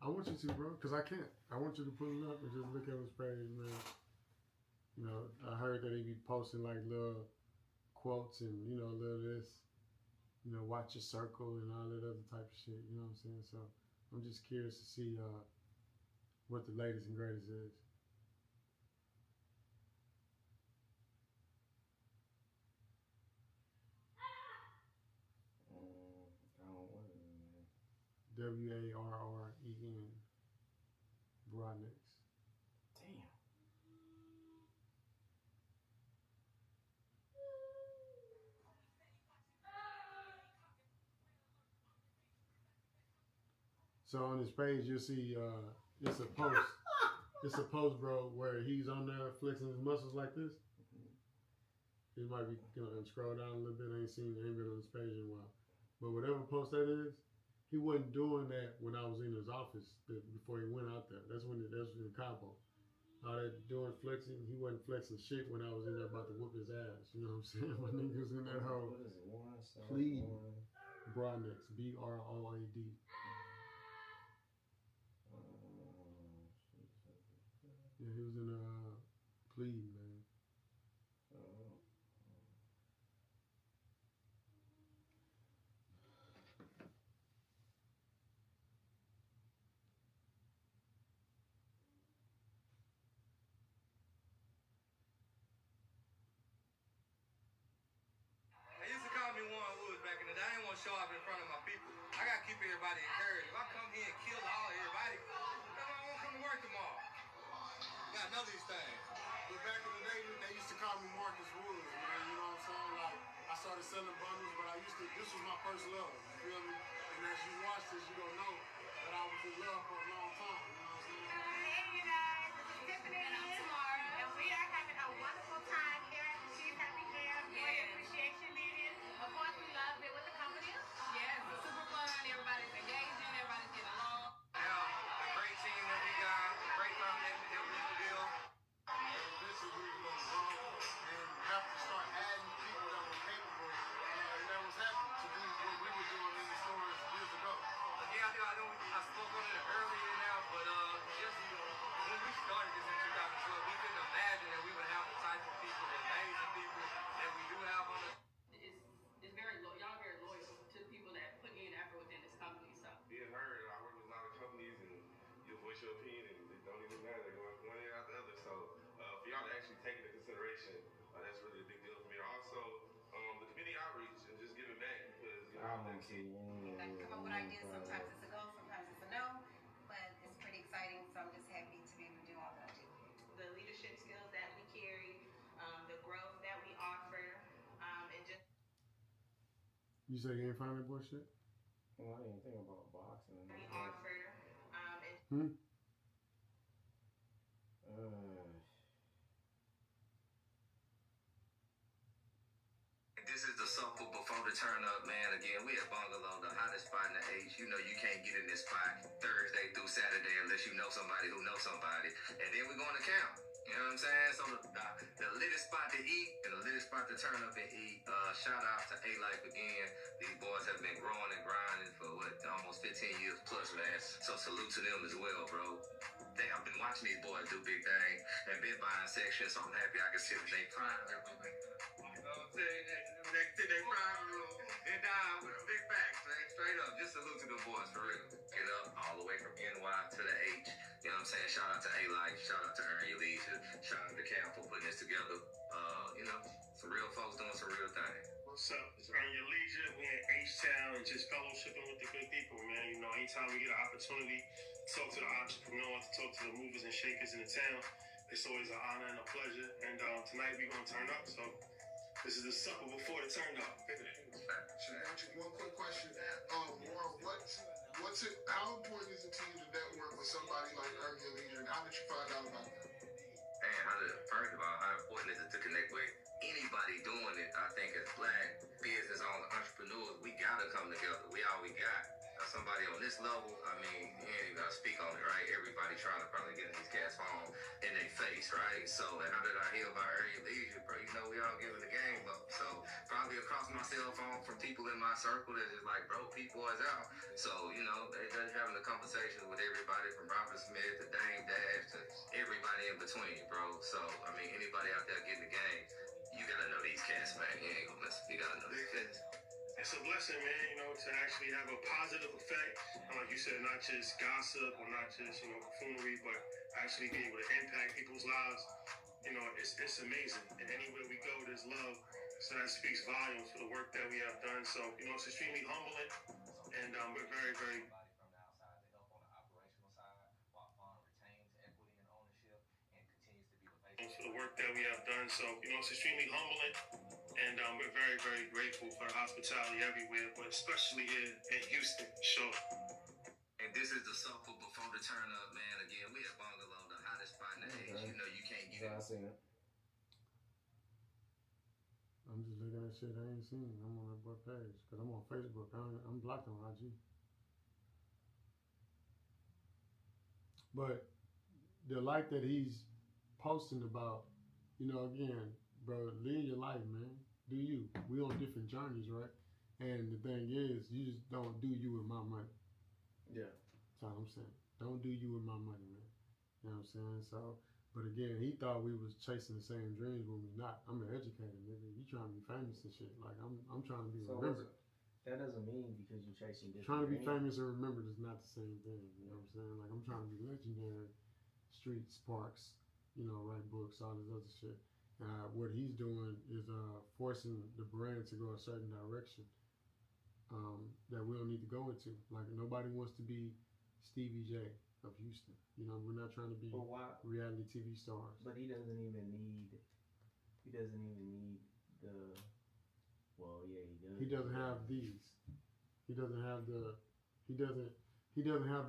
I want you to, bro, because I can't. I want you to pull it up and just look at his page, man. You know, I heard that he be posting like little quotes and, you know, little this, you know, watch your circle and all that other type of shit. You know what I'm saying? So I'm just curious to see what the latest and greatest is. Warren Broadnex. Damn. So on his page, you'll see it's a post. It's a post, bro, where he's on there flexing his muscles like this. He might be, you know, scroll down a little bit. I ain't been on his page in a while. But whatever post that is, he wasn't doing that when I was in his office before he went out there. That's when in Cabo. All that doing flexing, he wasn't flexing shit when I was in there about to whoop his ass. You know what I'm saying? My niggas in that whole plead Broadnex, Broad. Yeah, he was in plead, man. Show up in front of my people. I gotta keep everybody encouraged. If I come here and kill all everybody, then I won't come to work tomorrow. You gotta know these things. But back in the day, they used to call me Marcus Woods, man. You know what I'm saying? Like, I started selling bundles, but this was my first love. You feel me? And as you watch this, you don't know that I was in love for a long time. You know what I'm saying? Hey, you guys. This is Tiffany tomorrow, and we are having a wonderful time here at the She's Happy Hair Boy Appreciation Meeting. Of course, we love it with the company. Yes, it's super fun. Everybody's engaging. Everybody's getting along. A great team that we got, great foundation that we built. And this is where we're going to grow and have to start adding people that were capable and that was happy to do what we were doing in the store. see. Like come up with ideas. Sometimes it's a go, sometimes it's a no, but it's pretty exciting. So I'm just happy to be able to do all that I do. The leadership skills that we carry, the growth that we offer, and just. You say you ain't find that bullshit? Well, I didn't think about boxing. We offer, Hmm? This is the supper before the turn up, man. Again, we at Bungalow, the hottest spot in the H. You know you can't get in this spot Thursday through Saturday unless you know somebody who knows somebody. And then we're going to camp. You know what I'm saying? So the littest spot to eat and the littest spot to turn up and eat. Shout out to A-Life again. These boys have been growing and grinding for almost 15 years plus, man. So salute to them as well, bro. I've been watching these boys do big things and been buying sections, so I'm happy I can sit in their prime. You know what I'm saying? They sit in their prime room and die with a big facts, man. Straight up. Just salute to the boys for real. Get up all the way from NY to the H. You know what I'm saying? Shout out to A-Life. Shout out to Earn Your Leisure. Shout out to Cam for putting this together. You know, some real folks doing some real things. What's up? It's Earn Your Leisure. We in H-Town and just fellowshipping with the good people, man. You know, anytime we get an opportunity to talk to the entrepreneurs, to talk to the movers and shakers in the town, it's always an honor and a pleasure. And tonight we're going to turn up. So this is the supper before the turn up. One quick question. Warren, what's it? How important is it to you to network with somebody like Earn Your Leisure, and how did you find out about that? Man, first of all, how important is it to connect with anybody doing it? I think as black business owners, entrepreneurs, we gotta come together. We all we got. Somebody on this level, I mean, you ain't even gotta speak on it, right? Everybody trying to probably get in these cats' phone in their face, right? So, and how did I hear about Earn Your Leisure, bro? You know, we all giving the game up. So, probably across my cell phone from people in my circle that is like, bro, people is out. So, you know, they're having a conversation with everybody from Robert Smith to Dame Dash to everybody in between, bro. So, I mean, anybody out there getting the game, you gotta know these cats, man. You ain't gonna miss. You gotta know these cats. It's a blessing, man, you know, to actually have a positive effect. And like you said, not just gossip or not just, you know, buffoonery, but actually be able to impact people's lives. You know, it's amazing. And anywhere we go, there's love. So that speaks volumes for the work that we have done. So, you know, it's extremely humbling. And we're very, very... From the outside to help on the operational side, while Vaughn retains equity and ownership and continues to be the face. For the work that we have done. So, you know, it's extremely humbling. And we're very, very grateful for the hospitality everywhere, but especially here in Houston. Sure. And this is the supper before the turn up, man. Again, we at Bungalow, the hottest spot in the H. You know you can't get I it. seen it. I'm just looking at shit I ain't seen. I'm on that boy page because I'm on Facebook. I'm blocked on IG. But the life that he's posting about, you know, again, bro, live your life, man. Do you? We on different journeys, right? And the thing is, you just don't do you with my money. Yeah. That's all I'm saying. Don't do you with my money, man. You know what I'm saying? So, but again, he thought we was chasing the same dreams when we not. I'm an educator, nigga. You trying to be famous and shit. Like, I'm trying to be remembered. That doesn't mean because you're chasing different Trying to be dreams. famous and remembered is not the same thing. You know what I'm saying? Like, I'm trying to be legendary. Streets, parks, you know, write books, all this other shit. What he's doing is forcing the brand to go a certain direction that we don't need to go into. Like, nobody wants to be Stevie J of Houston. You know, we're not trying to be reality TV stars. But he doesn't even need the, well, yeah, he does. He doesn't have these. He doesn't have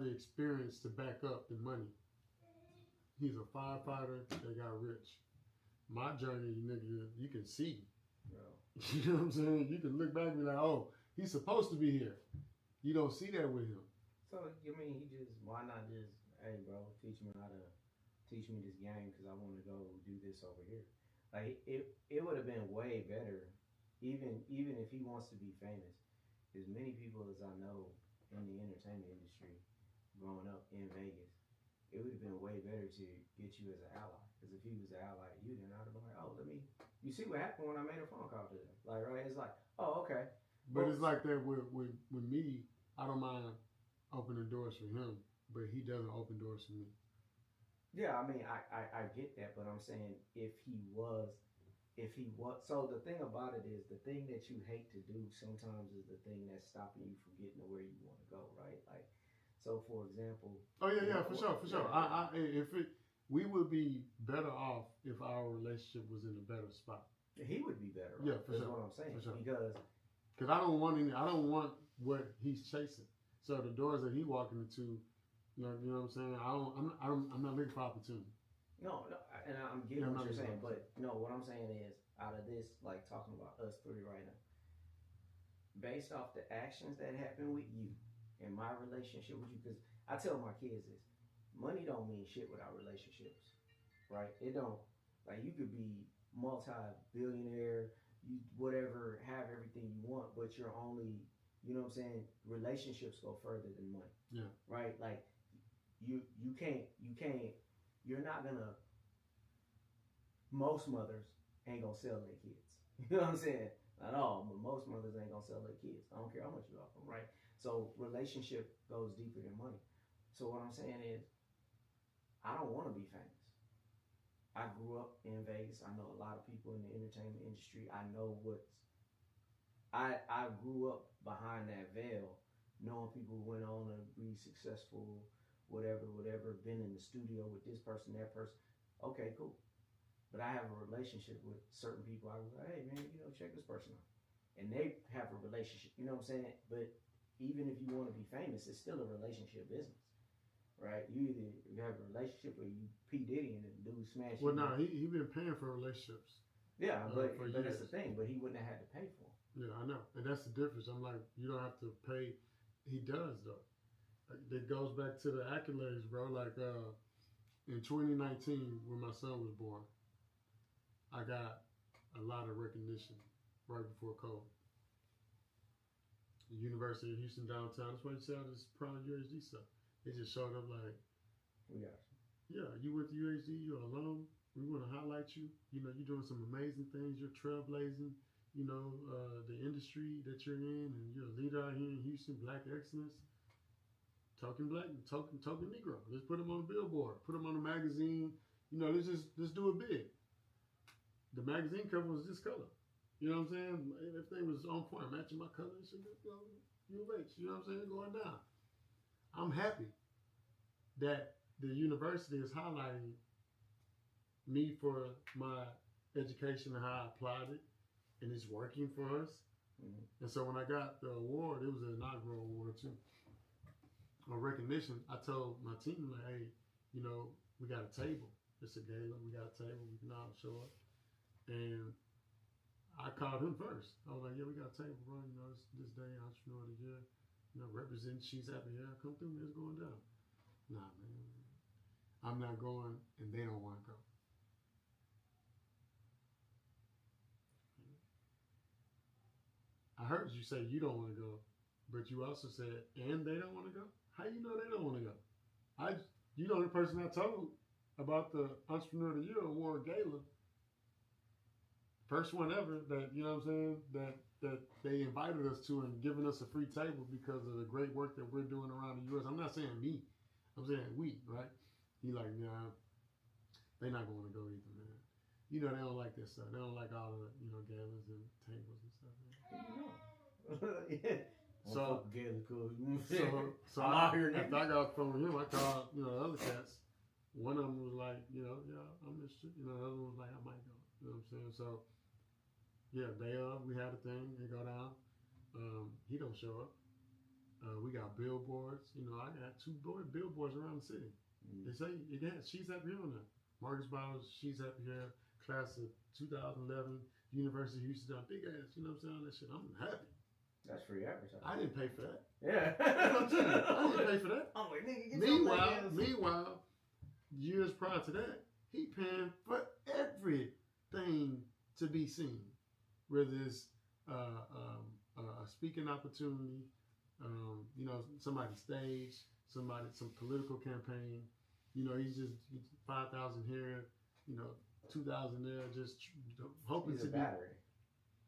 the experience to back up the money. He's a firefighter that got rich. My journey, nigga, you can see. Bro. You know what I'm saying? You can look back and be like, oh, he's supposed to be here. You don't see that with him. So, I mean, why not just, hey, bro, teach me this game because I want to go do this over here. Like, it would have been way better, even if he wants to be famous. As many people as I know in the entertainment industry growing up in Vegas, it would have been way better to get you as an ally. Because if he was an ally to you, then I'd have been like, oh, you see what happened when I made a phone call to him. Like, right? It's like, oh, okay. But it's like that with me. I don't mind opening doors for him, but he doesn't open doors for me. Yeah, I mean, I get that, but I'm saying if he was if he was. So the thing about it is, the thing that you hate to do sometimes is the thing that's stopping you from getting to where you want to go, right? Like, so for example. Oh yeah, for sure. We would be better off if our relationship was in a better spot. He would be better. Yeah, for That's sure. what I'm saying. For sure. Because I don't want what he's chasing. So the doors that he walking into, you know what I'm saying. I'm not looking for opportunity. No, and I'm getting what you're saying, but no, what I'm saying is, out of this, like talking about us three right now, based off the actions that happen with you and my relationship with you, because I tell my kids this, money don't mean shit without relationships, right? It don't. Like, you could be multi-billionaire, you whatever, have everything you want, but you're only, you know what I'm saying, relationships go further than money. Yeah. Right? Like, you can't, you're not gonna, most mothers ain't gonna sell their kids. You know what I'm saying? Not all, but most mothers ain't gonna sell their kids. I don't care how much you offer them, right? So relationship goes deeper than money. So what I'm saying is, I don't want to be famous. I grew up in Vegas. I know a lot of people in the entertainment industry. I know I grew up behind that veil, knowing people who went on to be successful, whatever, been in the studio with this person, that person. Okay, cool. But I have a relationship with certain people. I was like, hey man, check this person out. And they have a relationship, you know what I'm saying? But even if you want to be famous, it's still a relationship business. Right? You either have a relationship or you P. Diddy and the dude smash. Well, no, he been paying for relationships. Yeah, but that's the thing. But he wouldn't have had to pay for them. Yeah, I know. And that's the difference. I'm like, you don't have to pay. He does, though. It goes back to the accolades, bro. Like, in 2019, when my son was born, I got a lot of recognition right before COVID. The University of Houston downtown. That's why you see all this prime UHD stuff. They just showed up like, we got you. Yeah, you went to UHD, you're alone. We want to highlight you. You're doing some amazing things. You're trailblazing, the industry that you're in, and you're a leader out here in Houston, Black excellence. Talking black, talking Negro. Let's put them on the billboard. Put them on the magazine. Let's do it big. The magazine cover was this color. You know what I'm saying? Everything was on point, matching my color. And shit, U of H. You know what I'm saying? Going down. I'm happy that the university is highlighting me for my education and how I applied it, and it's working for us. Mm-hmm. And so when I got the award, it was an inaugural award too. On recognition, I told my team, like, hey, we got a table. It's a gala. We got a table. We can all show up. And I called him first. I was like, yeah, we got a table, bro. It's this day, Entrepreneur of the Year. Representing She's Happy Here. Come through, man. It's going down. Nah, man. I'm not going, and they don't want to go. I heard you say you don't want to go, but you also said, and they don't want to go? How you know they don't want to go? You the person I told about the Entrepreneur of the Year Award Gala. First one ever that, you know what I'm saying, that they invited us to and giving us a free table because of the great work that we're doing around the U.S. I'm not saying me. I'm saying we, right? He like, nah, they not going to go either, man. They don't like that stuff. They don't like all the, galas and tables and stuff. Yeah. So, gala cool. so after I got from him, I called, the other cats. One of them was like, yeah, I'm interested. The other one was like, I might go. You know what I'm saying? So, yeah, we had a thing. They go down. He don't show up. We got billboards. I got 2 billboards around the city. Mm-hmm. They say, She's Happy Here on there. Marcus Bowers, She's Happy Here, class of 2011, University of Houston, big ass. You know what I'm saying? That shit. I'm happy. That's free advertising. I didn't pay for that. Yeah. I didn't pay for that. I'm like, nigga, get Meanwhile, years prior to that, he paying for everything to be seen, whether it's a speaking opportunity, somebody's stage, some political campaign. He's just 5,000 here, 2,000 there, just hoping to be.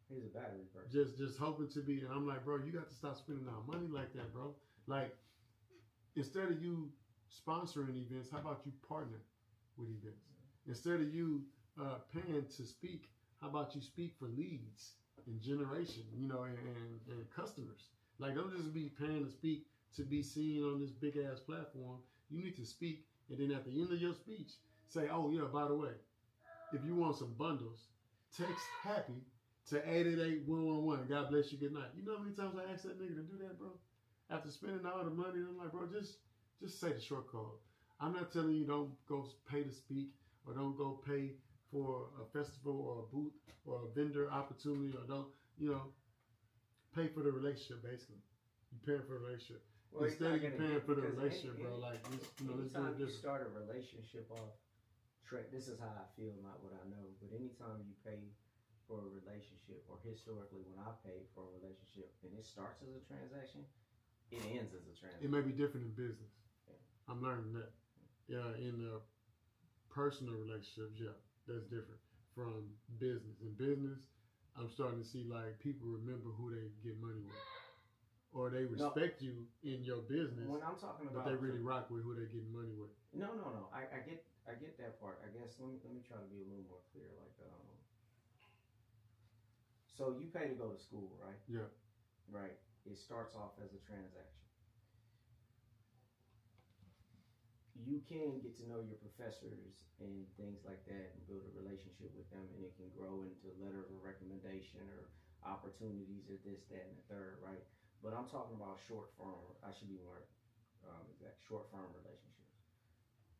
He's a battery person. Just hoping to be, and I'm like, bro, you got to stop spending our money like that, bro. Like, instead of you sponsoring events, how about you partner with events? Instead of you paying to speak How about you speak for leads and generation, you know, and customers? Like, don't just be paying to speak to be seen on this big ass platform. You need to speak, and then at the end of your speech, say, oh yeah, by the way, if you want some bundles, text happy to 888-111. God bless you, good night. You know how many times I asked that nigga to do that, bro? After spending all the money, I'm like, bro, just say the short code. I'm not telling you don't go pay to speak or don't go pay for a festival or a booth or a vendor opportunity or don't, you know, pay for the relationship basically. You paying for the relationship. Well, instead of you paying for the relationship, bro, like, you know, let's do it anytime you different. start a relationship off, this is how I feel, not what I know, but anytime you pay for a relationship, or historically when I paid for a relationship, and it starts as a transaction, it ends as a transaction. It may be different in business. Yeah. I'm learning that. Yeah, in personal relationships, yeah, that's different from business. In business, I'm starting to see like people remember who they get money with, or they respect you in your business. When I'm talking about, but they really rock with who they get money with. No. I get that part. I guess let me try to be a little more clear. Like, so you pay to go to school, right? Yeah. Right. It starts off as a transaction. You can get to know your professors and things like that and build a relationship with them, and it can grow into letters of recommendation or opportunities or this, that, and the third, right? But I'm talking about short-firm relationships.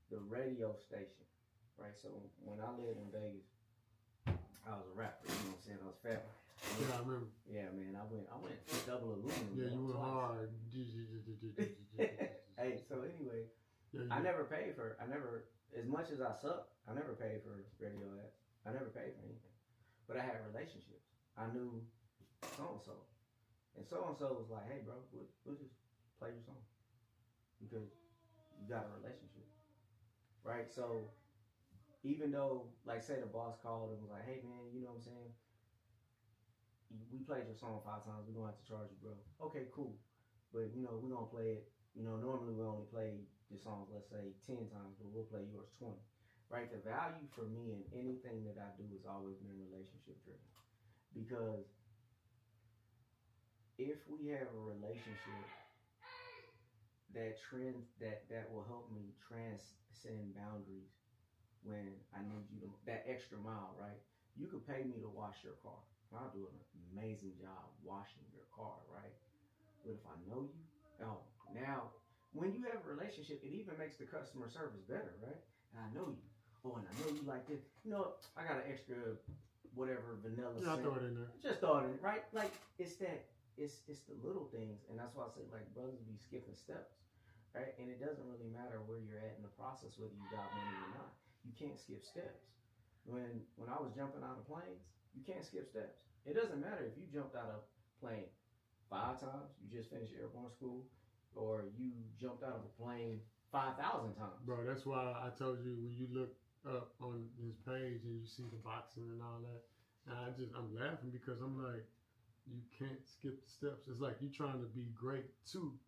The radio station, right? So when I lived in Vegas, I was a rapper, you know what I'm saying? I was fat. Yeah, I remember. Yeah, man, I went double aluminum. Yeah, you went hard. Hey, so anyway, I never paid for, as much as I suck, I never paid for radio ads. I never paid for anything. But I had relationships. I knew so-and-so. And so-and-so was like, hey, bro, we'll just play your song. Because you got a relationship. Right? So, even though, like, say the boss called and was like, hey, man, you know what I'm saying? We played your song 5 times. We're going to have to charge you, bro. Okay, cool. But, you know, we're going to play it. You know, normally we only play the songs, let's say, 10 times, but we'll play yours 20. Right? The value for me in anything that I do has always been relationship driven. Because if we have a relationship that will help me transcend boundaries when I need you to, that extra mile, right? You could pay me to wash your car. I'll do an amazing job washing your car, right? But if I know you, now when you have a relationship, it even makes the customer service better, right? And I know you. Oh, and I know you like this. You know, I got an extra whatever vanilla scent. I throw it in there. Just throw it in, right? Like, it's the little things, and that's why I say, like, brothers be skipping steps, right? And it doesn't really matter where you're at in the process, whether you got money or not. You can't skip steps. When I was jumping out of planes, you can't skip steps. It doesn't matter if you jumped out of a plane 5 times, you just finished airborne school, or you jumped out of a plane 5,000 times. Bro, that's why I told you when you look up on his page and you see the boxing and all that, and I'm laughing because I'm like, you can't skip the steps. It's like you trying to be great too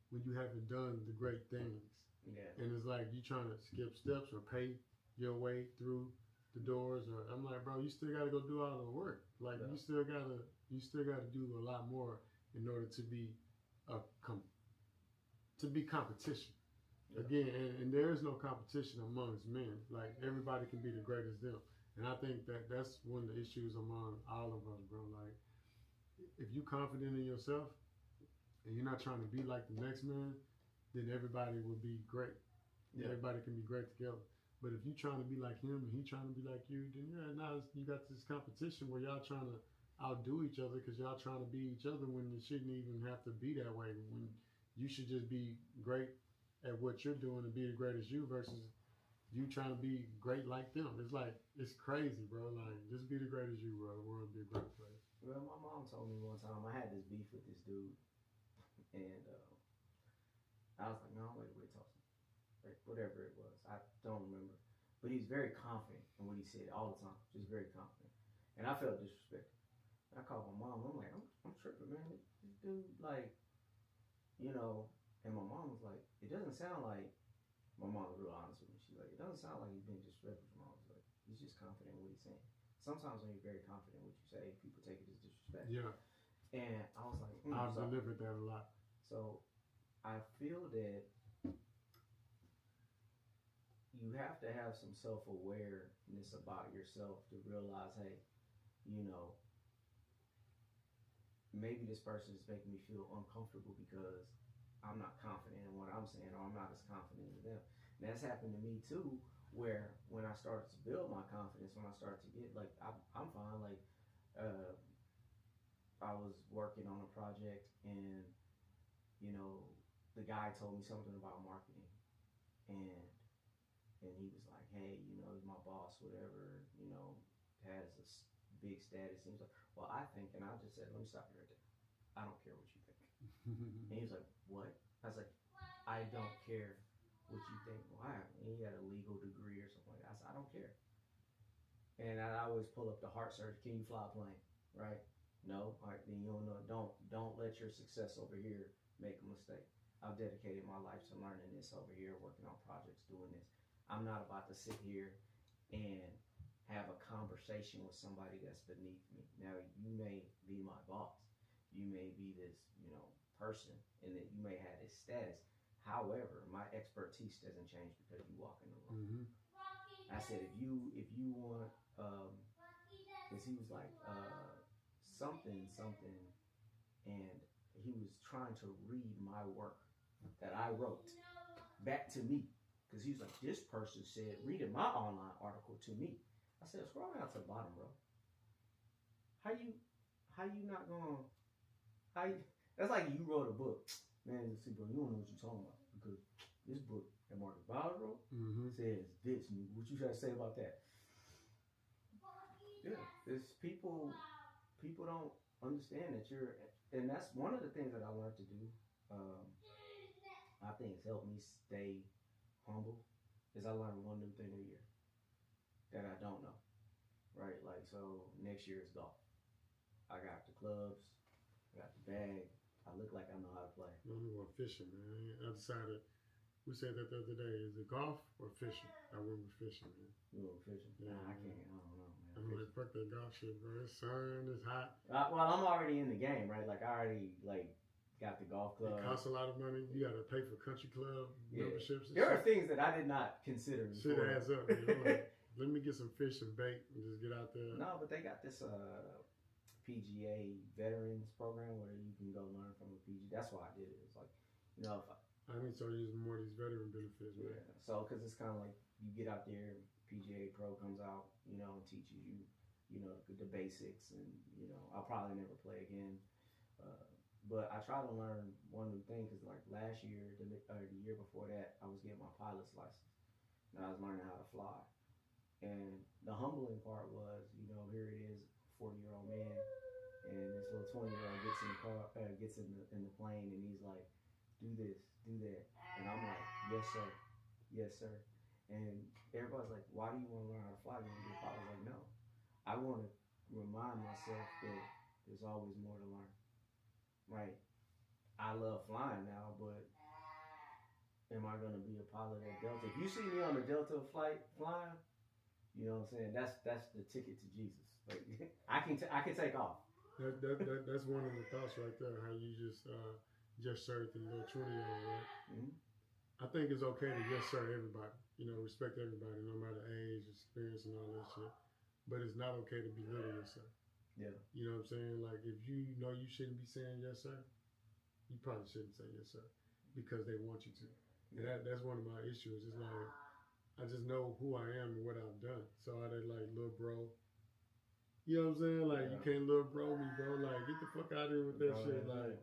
when you haven't done the great things. Yeah. And it's like you trying to skip steps or pay your way through the doors, or I'm like, bro, you still gotta go do all the work. Like, yeah. you still gotta do a lot more in order to be competition. Yeah. Again, and there is no competition amongst men. Like, everybody can be the greatest them. And I think that's one of the issues among all of us, bro. Like, if you're confident in yourself and you're not trying to be like the next man, then everybody will be great. Yeah. Everybody can be great together. But if you're trying to be like him and he's trying to be like you, then yeah, now you got this competition where y'all trying to outdo each other because y'all trying to be each other when it shouldn't even have to be that way. When you should just be great at what you're doing and be the greatest you versus you trying to be great like them. It's like, it's crazy, bro. Like, just be the greatest you, bro. The world will be a great place. Well, my mom told me one time I had this beef with this dude, and I was like, no, wait, talk to me. Like, whatever it was, I don't remember. But he's very confident in what he said all the time, just very confident. And I felt disrespected. I called my mom. I'm like, I'm tripping, man. This dude, like, you know. And my mom was like, it doesn't sound like. My mom was real honest with me. She's like, it doesn't sound like he's being disrespectful. My mom was like, he's just confident in what he's saying. sometimes when you're very confident in what you say, people take it as disrespect. Yeah. And I was like, I've delivered that a lot. So I feel that you have to have some self-awareness about yourself to realize, hey, you know, maybe this person is making me feel uncomfortable because I'm not confident in what I'm saying, or I'm not as confident in them. And that's happened to me too, where when I started to build my confidence, when I started to get, like, I'm fine. Like, I was working on a project, and, you know, the guy told me something about marketing, and he was like, hey, you know, my boss, whatever, you know, has a big status. And he was like, well, I think, and I just said, let me stop you right there. I don't care what you think. And he was like, what? I was like, I don't care what you think. Why? And he had a legal degree or something like that. I said, I don't care. And I always pull up the heart surgery. Can you fly a plane? Right? No. All right, then you don't know. Don't let your success over here make a mistake. I've dedicated my life to learning this over here, working on projects, doing this. I'm not about to sit here and have a conversation with somebody that's beneath me. Now, you may be my boss. You may be this, you know, person, and that you may have this status. However, my expertise doesn't change because you walk in the room. Mm-hmm. I said, if you want, because he was like, something, and he was trying to read my work that I wrote back to me. Because he was like, this person said, reading my online article to me. I said, scroll down to the bottom, bro. How you not going to, that's like you wrote a book. Man, see, bro, you don't know what you're talking about. Because this book that Marcus Bowers wrote says this. And what you try to say about that? Yeah, it's people don't understand that you're, and that's one of the things that I learned to do. I think it's helped me stay humble, is I learn one new thing a year that I don't know, right? Like, so next year is golf. I got the clubs, I got the bag. I look like I know how to play. I'm going fishing, man. I decided, we said that the other day, is it golf or fishing? I went with fishing, man. You went with fishing? Yeah, I can't, I don't know, man. I'm like, fuck that golf shit, bro. It's sun, it's hot. Well, I'm already in the game, right? Like, I already, like, got the golf club. It costs a lot of money. You got to pay for country club memberships. There are things that I did not consider. Shit adds up. You know, like, let me get some fish and bait and just get out there. No, but they got this PGA veterans program where you can go learn from a PGA. That's why I did it. It's like, you know, if I need to start using more of these veteran benefits, man. Yeah. So, because it's kind of like you get out there, PGA Pro comes out, you know, and teaches you, you know, the basics, and you know, I'll probably never play again. But I try to learn one new thing, because like last year, the year before that, I was getting my pilot's license, and I was learning how to fly. And the humbling part was, you know, here it is, 40-year-old man, and this little 20-year-old gets in the car, gets in the plane, and he's like, do this, do that, and I'm like, yes sir, yes sir. And everybody's like, why do you want to learn how to fly? You want to be a pilot? I was like, no, I want to remind myself that there's always more to learn. Right, I love flying now, but am I going to be a pilot at Delta? If you see me on the Delta flight flying, you know what I'm saying? That's the ticket to Jesus. Like, I can take off. That's one of the thoughts right there. How you just served the little 20-year-old, right? Mm-hmm. I think it's okay to just serve everybody. You know, respect everybody, no matter age, experience, and all that shit. But it's not okay to belittle yourself. Yeah. You know what I'm saying? Like, if you know you shouldn't be saying yes sir, you probably shouldn't say yes sir, because they want you to. And that's one of my issues. It's like, I just know who I am and what I've done. So I did like, little bro. You know what I'm saying? Like, you can't little bro me, bro. Like, get the fuck out of here with that shit. Like,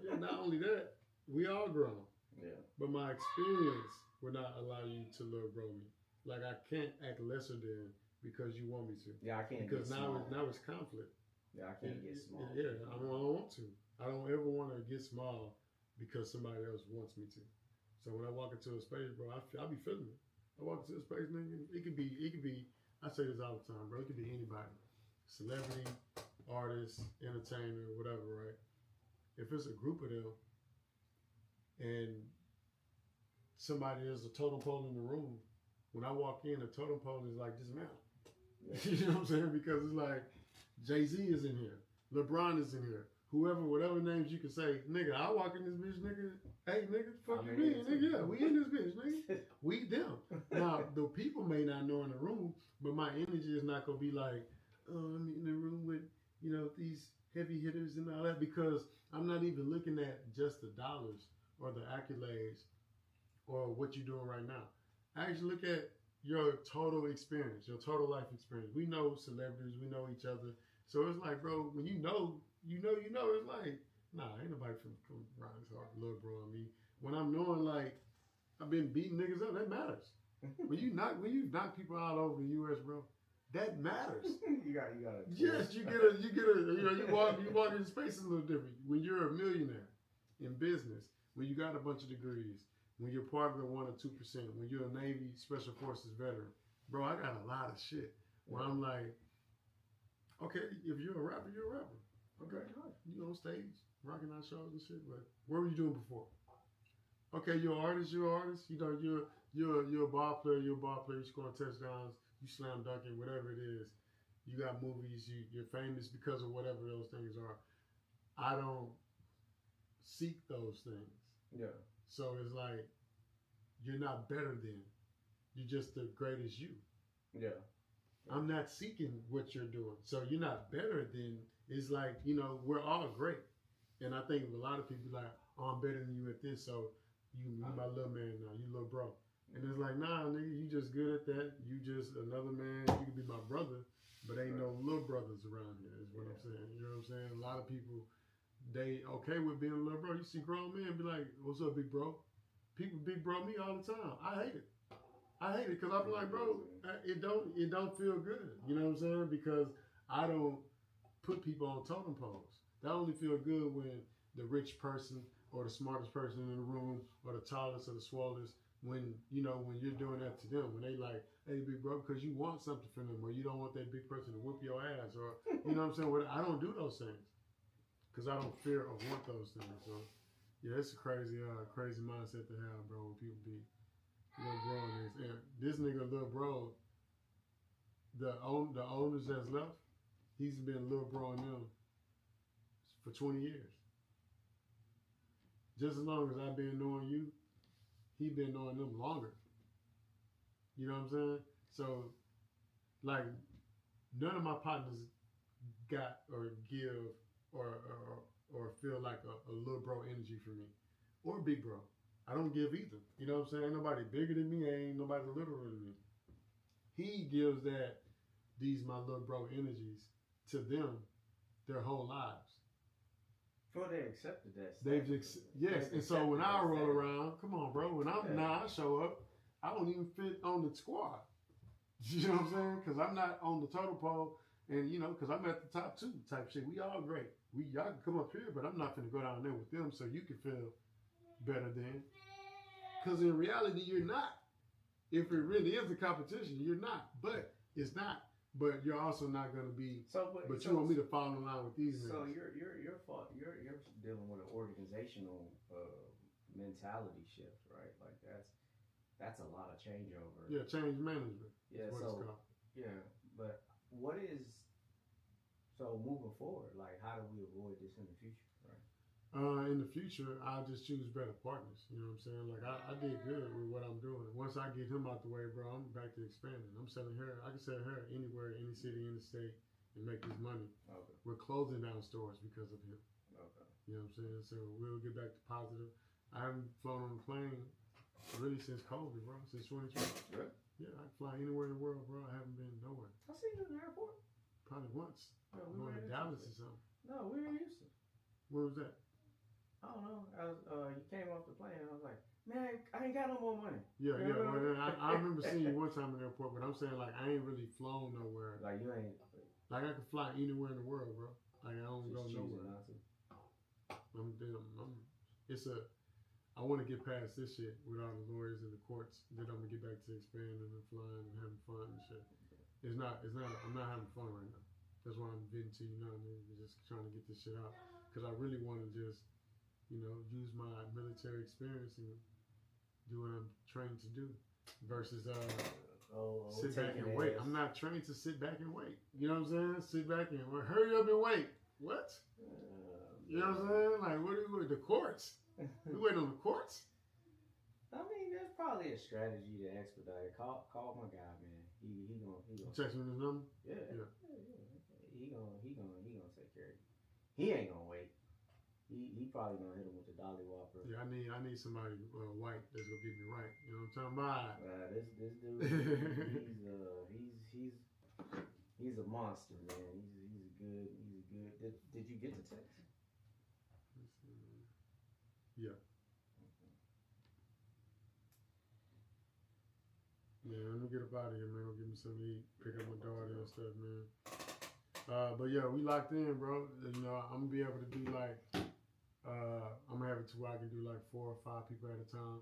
yeah, not only that, we all grown. Yeah. But my experience will not allow you to little bro me. Like, I can't act lesser than because you want me to. Yeah, I can't. Because now it's conflict. Yeah, I can't get small. Yeah, I don't want to. I don't ever want to get small because somebody else wants me to. So when I walk into a space, bro, I be feeling it. I walk into a space, nigga. It could be. I say this all the time, bro. It could be anybody, celebrity, artist, entertainer, whatever, right? If it's a group of them, and somebody is a totem pole in the room, when I walk in, the totem pole is like dismantled. You know what I'm saying? Because it's like Jay-Z is in here, LeBron is in here, whoever, whatever names you can say, nigga, I walk in this bitch, nigga. Hey, nigga, fuck you mean, nigga? Yeah, we in this bitch, nigga. We them. Now the people may not know in the room, but my energy is not gonna be like, oh, I'm in the room with these heavy hitters and all that, because I'm not even looking at just the dollars or the accolades or what you're doing right now. I actually look at your total experience, your total life experience. We know celebrities, we know each other. So it's like, bro, when you know, it's like, nah, ain't nobody from riding hard, little bro and me. When I'm knowing, like, I've been beating niggas up, that matters. when you knock people all over the US, bro, that matters. you got it. Yes, you get a you walk in space a little different. When you're a millionaire in business, when you got a bunch of degrees, when you're part of the 1 or 2%, when you're a Navy Special Forces veteran, bro, I got a lot of shit where I'm like, okay, if you're a rapper, you're a rapper. Okay, you on stage, rocking out shows and shit, but what were you doing before? Okay, you're an artist, you're a ball player, you scoring touchdowns, you slam dunking, whatever it is. You got movies, you're famous because of whatever those things are. I don't seek those things. Yeah. So it's like, you're not better than. You're just the greatest you. Yeah. I'm not seeking what you're doing. So you're not better than. It's like, we're all great. And I think a lot of people like, oh, I'm better than you at this, so you my little man now, you little bro. And it's like, nah, nigga, you just good at that. You just another man. You can be my brother, but ain't no little brothers around here, is what I'm saying. You know what I'm saying? A lot of people, they okay with being a little bro. You see grown men be like, what's up, big bro? People big bro me all the time. I hate it because I be like, bro, it don't feel good. You know what I'm saying? Because I don't put people on totem poles. That only feel good when the rich person or the smartest person in the room or the tallest or the swollest, when you're doing that to them, when they like, hey, big bro, because you want something from them, or you don't want that big person to whoop your ass, or you know what I'm saying? I don't do those things because I don't fear or want those things. So yeah, it's a crazy mindset to have, bro. When people be little bro and this nigga little bro, the owners that's left, he's been little bro on them for 20 years. Just as long as I've been knowing you, he been knowing them longer. You know what I'm saying? So, like, none of my partners got or give or feel like a little bro energy for me, or big bro. I don't give either. You know what I'm saying? Ain't nobody bigger than me. Ain't nobody littler than me. He gives these my little bro energies to them their whole lives. Well, they accepted that. Yes, and so when I roll around, come on, bro. When I show up, I don't even fit on the squad. You know what I'm saying? Because I'm not on the totem pole, and because I'm at the top 2 type shit. We all great. Y'all can come up here, but I'm not finna go down there with them, so you can feel better than. Because in reality, you're not. If it really is a competition, you're not. But it's not. But you're also not going to be. But you want me to fall in line with these. So you're dealing with an organizational mentality shift, right? Like that's a lot of changeover. Yeah, change management. Yeah. But what is moving forward? Like, how do we avoid this in the future? Right. In the future, I'll just choose better partners. You know what I'm saying? Like, I did good with what I'm doing. Once I get him out the way, bro, I'm back to expanding. I'm selling hair. I can sell hair anywhere, any city, any state, and make this money. Okay. We're closing down stores because of him. Okay. You know what I'm saying? So we'll get back to positive. I haven't flown on a plane really since COVID, bro. Since 2020. Really? Yeah, I can fly anywhere in the world, bro. I haven't been nowhere. I seen you in the airport. Probably once. No, going to Dallas or something. No, we were in Houston. Where was that? I don't know. You came off the plane and I was like, man, I ain't got no more money. Yeah. Well, I remember seeing you one time in the airport, but I'm saying, like, I ain't really flown nowhere. Like, you ain't. Like, I can fly anywhere in the world, bro. Like, I don't go nowhere. I want to get past this shit with all the lawyers and the courts. Then I'm gonna get back to expanding and flying and having fun and shit. I'm not having fun right now. That's why I'm getting to you now, man. Just trying to get this shit out. Because I really want to just, use my military experience and do what I'm trained to do. Versus sit back and taking wait. ass. I'm not trained to sit back and wait. You know what I'm saying? Sit back and hurry up and wait. What? You know what I'm saying? Like, what are we, the courts? We waiting on the courts? I mean, there's probably a strategy to expedite it. Call my guy, man. He gonna text me his number. Yeah. Yeah. He gonna take care of you. He ain't gonna wait. He probably gonna hit him with the Dolly Whopper. Yeah, I need somebody white that's gonna get me right. You know what I'm talking about? This dude, he's a monster, man. He's a good. Did you get the text? Yeah. Yeah, let me get up out of here, man. Go get me something to eat. Pick up my daughter and stuff, man. But yeah, we locked in, bro. You know, I'm gonna be able to do like, I'm gonna have it to where I can do like 4 or 5 people at a time.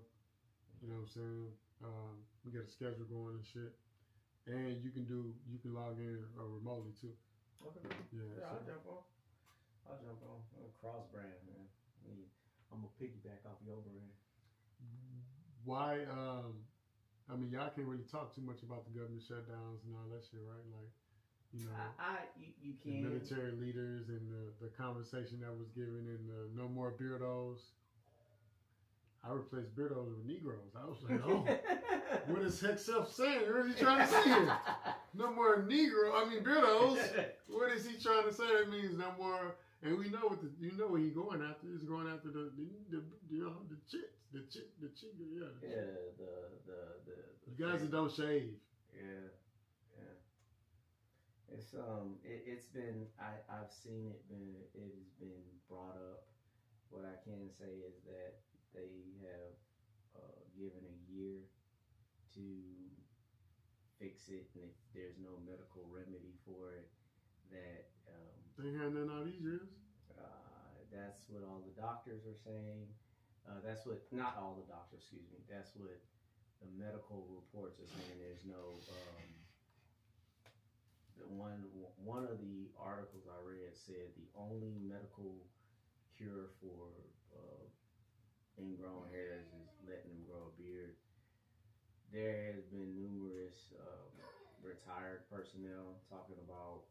You know what I'm saying? We got a schedule going and shit. And you can log in remotely too. Okay. Yeah. I'll jump on. I'm a cross brand, man. I'm gonna piggyback off your brand. Why? I mean, y'all can't really talk too much about the government shutdowns and all that shit, right? Like, you know, you can. The military leaders and the conversation that was given and the no more beardos. I replaced beardos with Negroes. I was like, oh, what is Heck Self saying? What is he trying to say here? No more beardos. What is he trying to say? That means no more. And we know what he's going after. He's going after the chicks, the chick, yeah. The guys that don't shave. Yeah. It's been I've seen it has been brought up. What I can say is that they have given a year to fix it, and if there's no medical remedy for it, that they ain't had none all these years. That's what all the doctors are saying. That's what not all the doctors, excuse me. That's what the medical reports are saying. There's no one of the articles I read said the only medical cure for ingrown hairs is letting them grow a beard. There has been numerous retired personnel talking about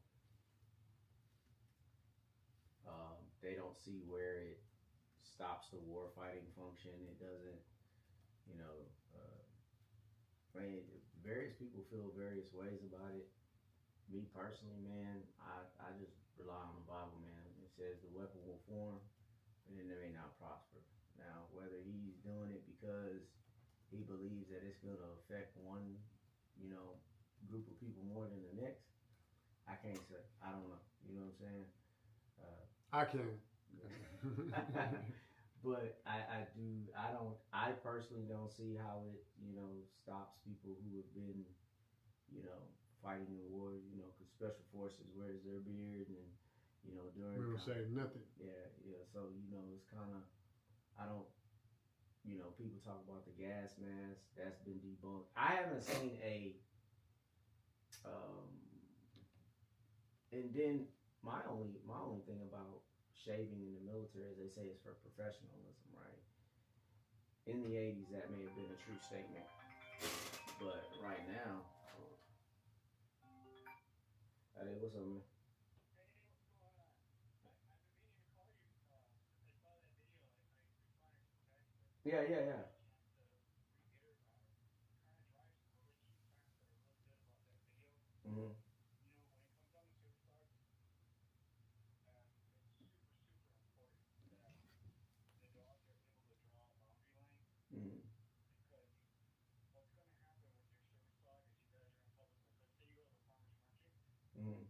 they don't see where it stops the war fighting function. It doesn't, various people feel various ways about it. Me personally, man, I just rely on the Bible, man. It says the weapon will form, and then they may not prosper. Now, whether he's doing it because he believes that it's going to affect one, group of people more than the next, I can't say. I don't know. You know what I'm saying? I can. But I personally don't see how it, stops people who have been, fighting in war, because special forces wears their beard and, during... We don't say nothing. Yeah, so, it's kind of, I don't, people talk about the gas mask, that's been debunked. I haven't seen and then my only thing about shaving in the military is they say it's for professionalism, right? In the 80s, that may have been a true statement, but right now, hey, what's up, man? Yeah. Mm-hmm. Mm-hmm. Mm-hmm.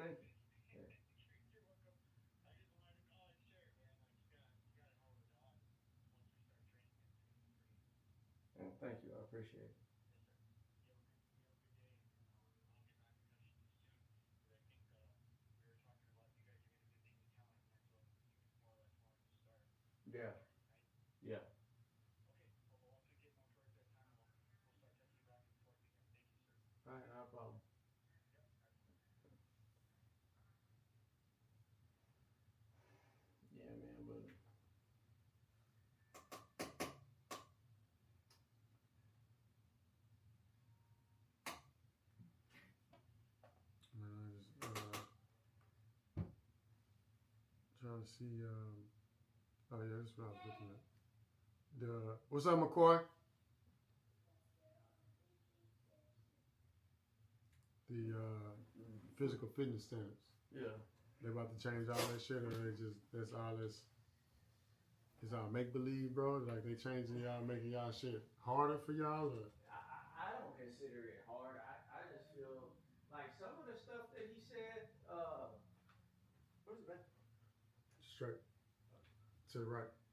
thank you. Yeah. Oh, thank you. I appreciate it. Yeah. Yeah. All right, no problem. Yeah, man, but Man, I just trying to see. Oh yeah, this is what I was looking at. What's up, McCoy? The physical fitness standards. yeah. They about to change all that shit, or that's all this. It's all make believe, bro. Like they changing y'all, making y'all shit harder for y'all. Or? I don't consider it hard. I just feel like some of the stuff that he said. What is it, man? Straight to the right.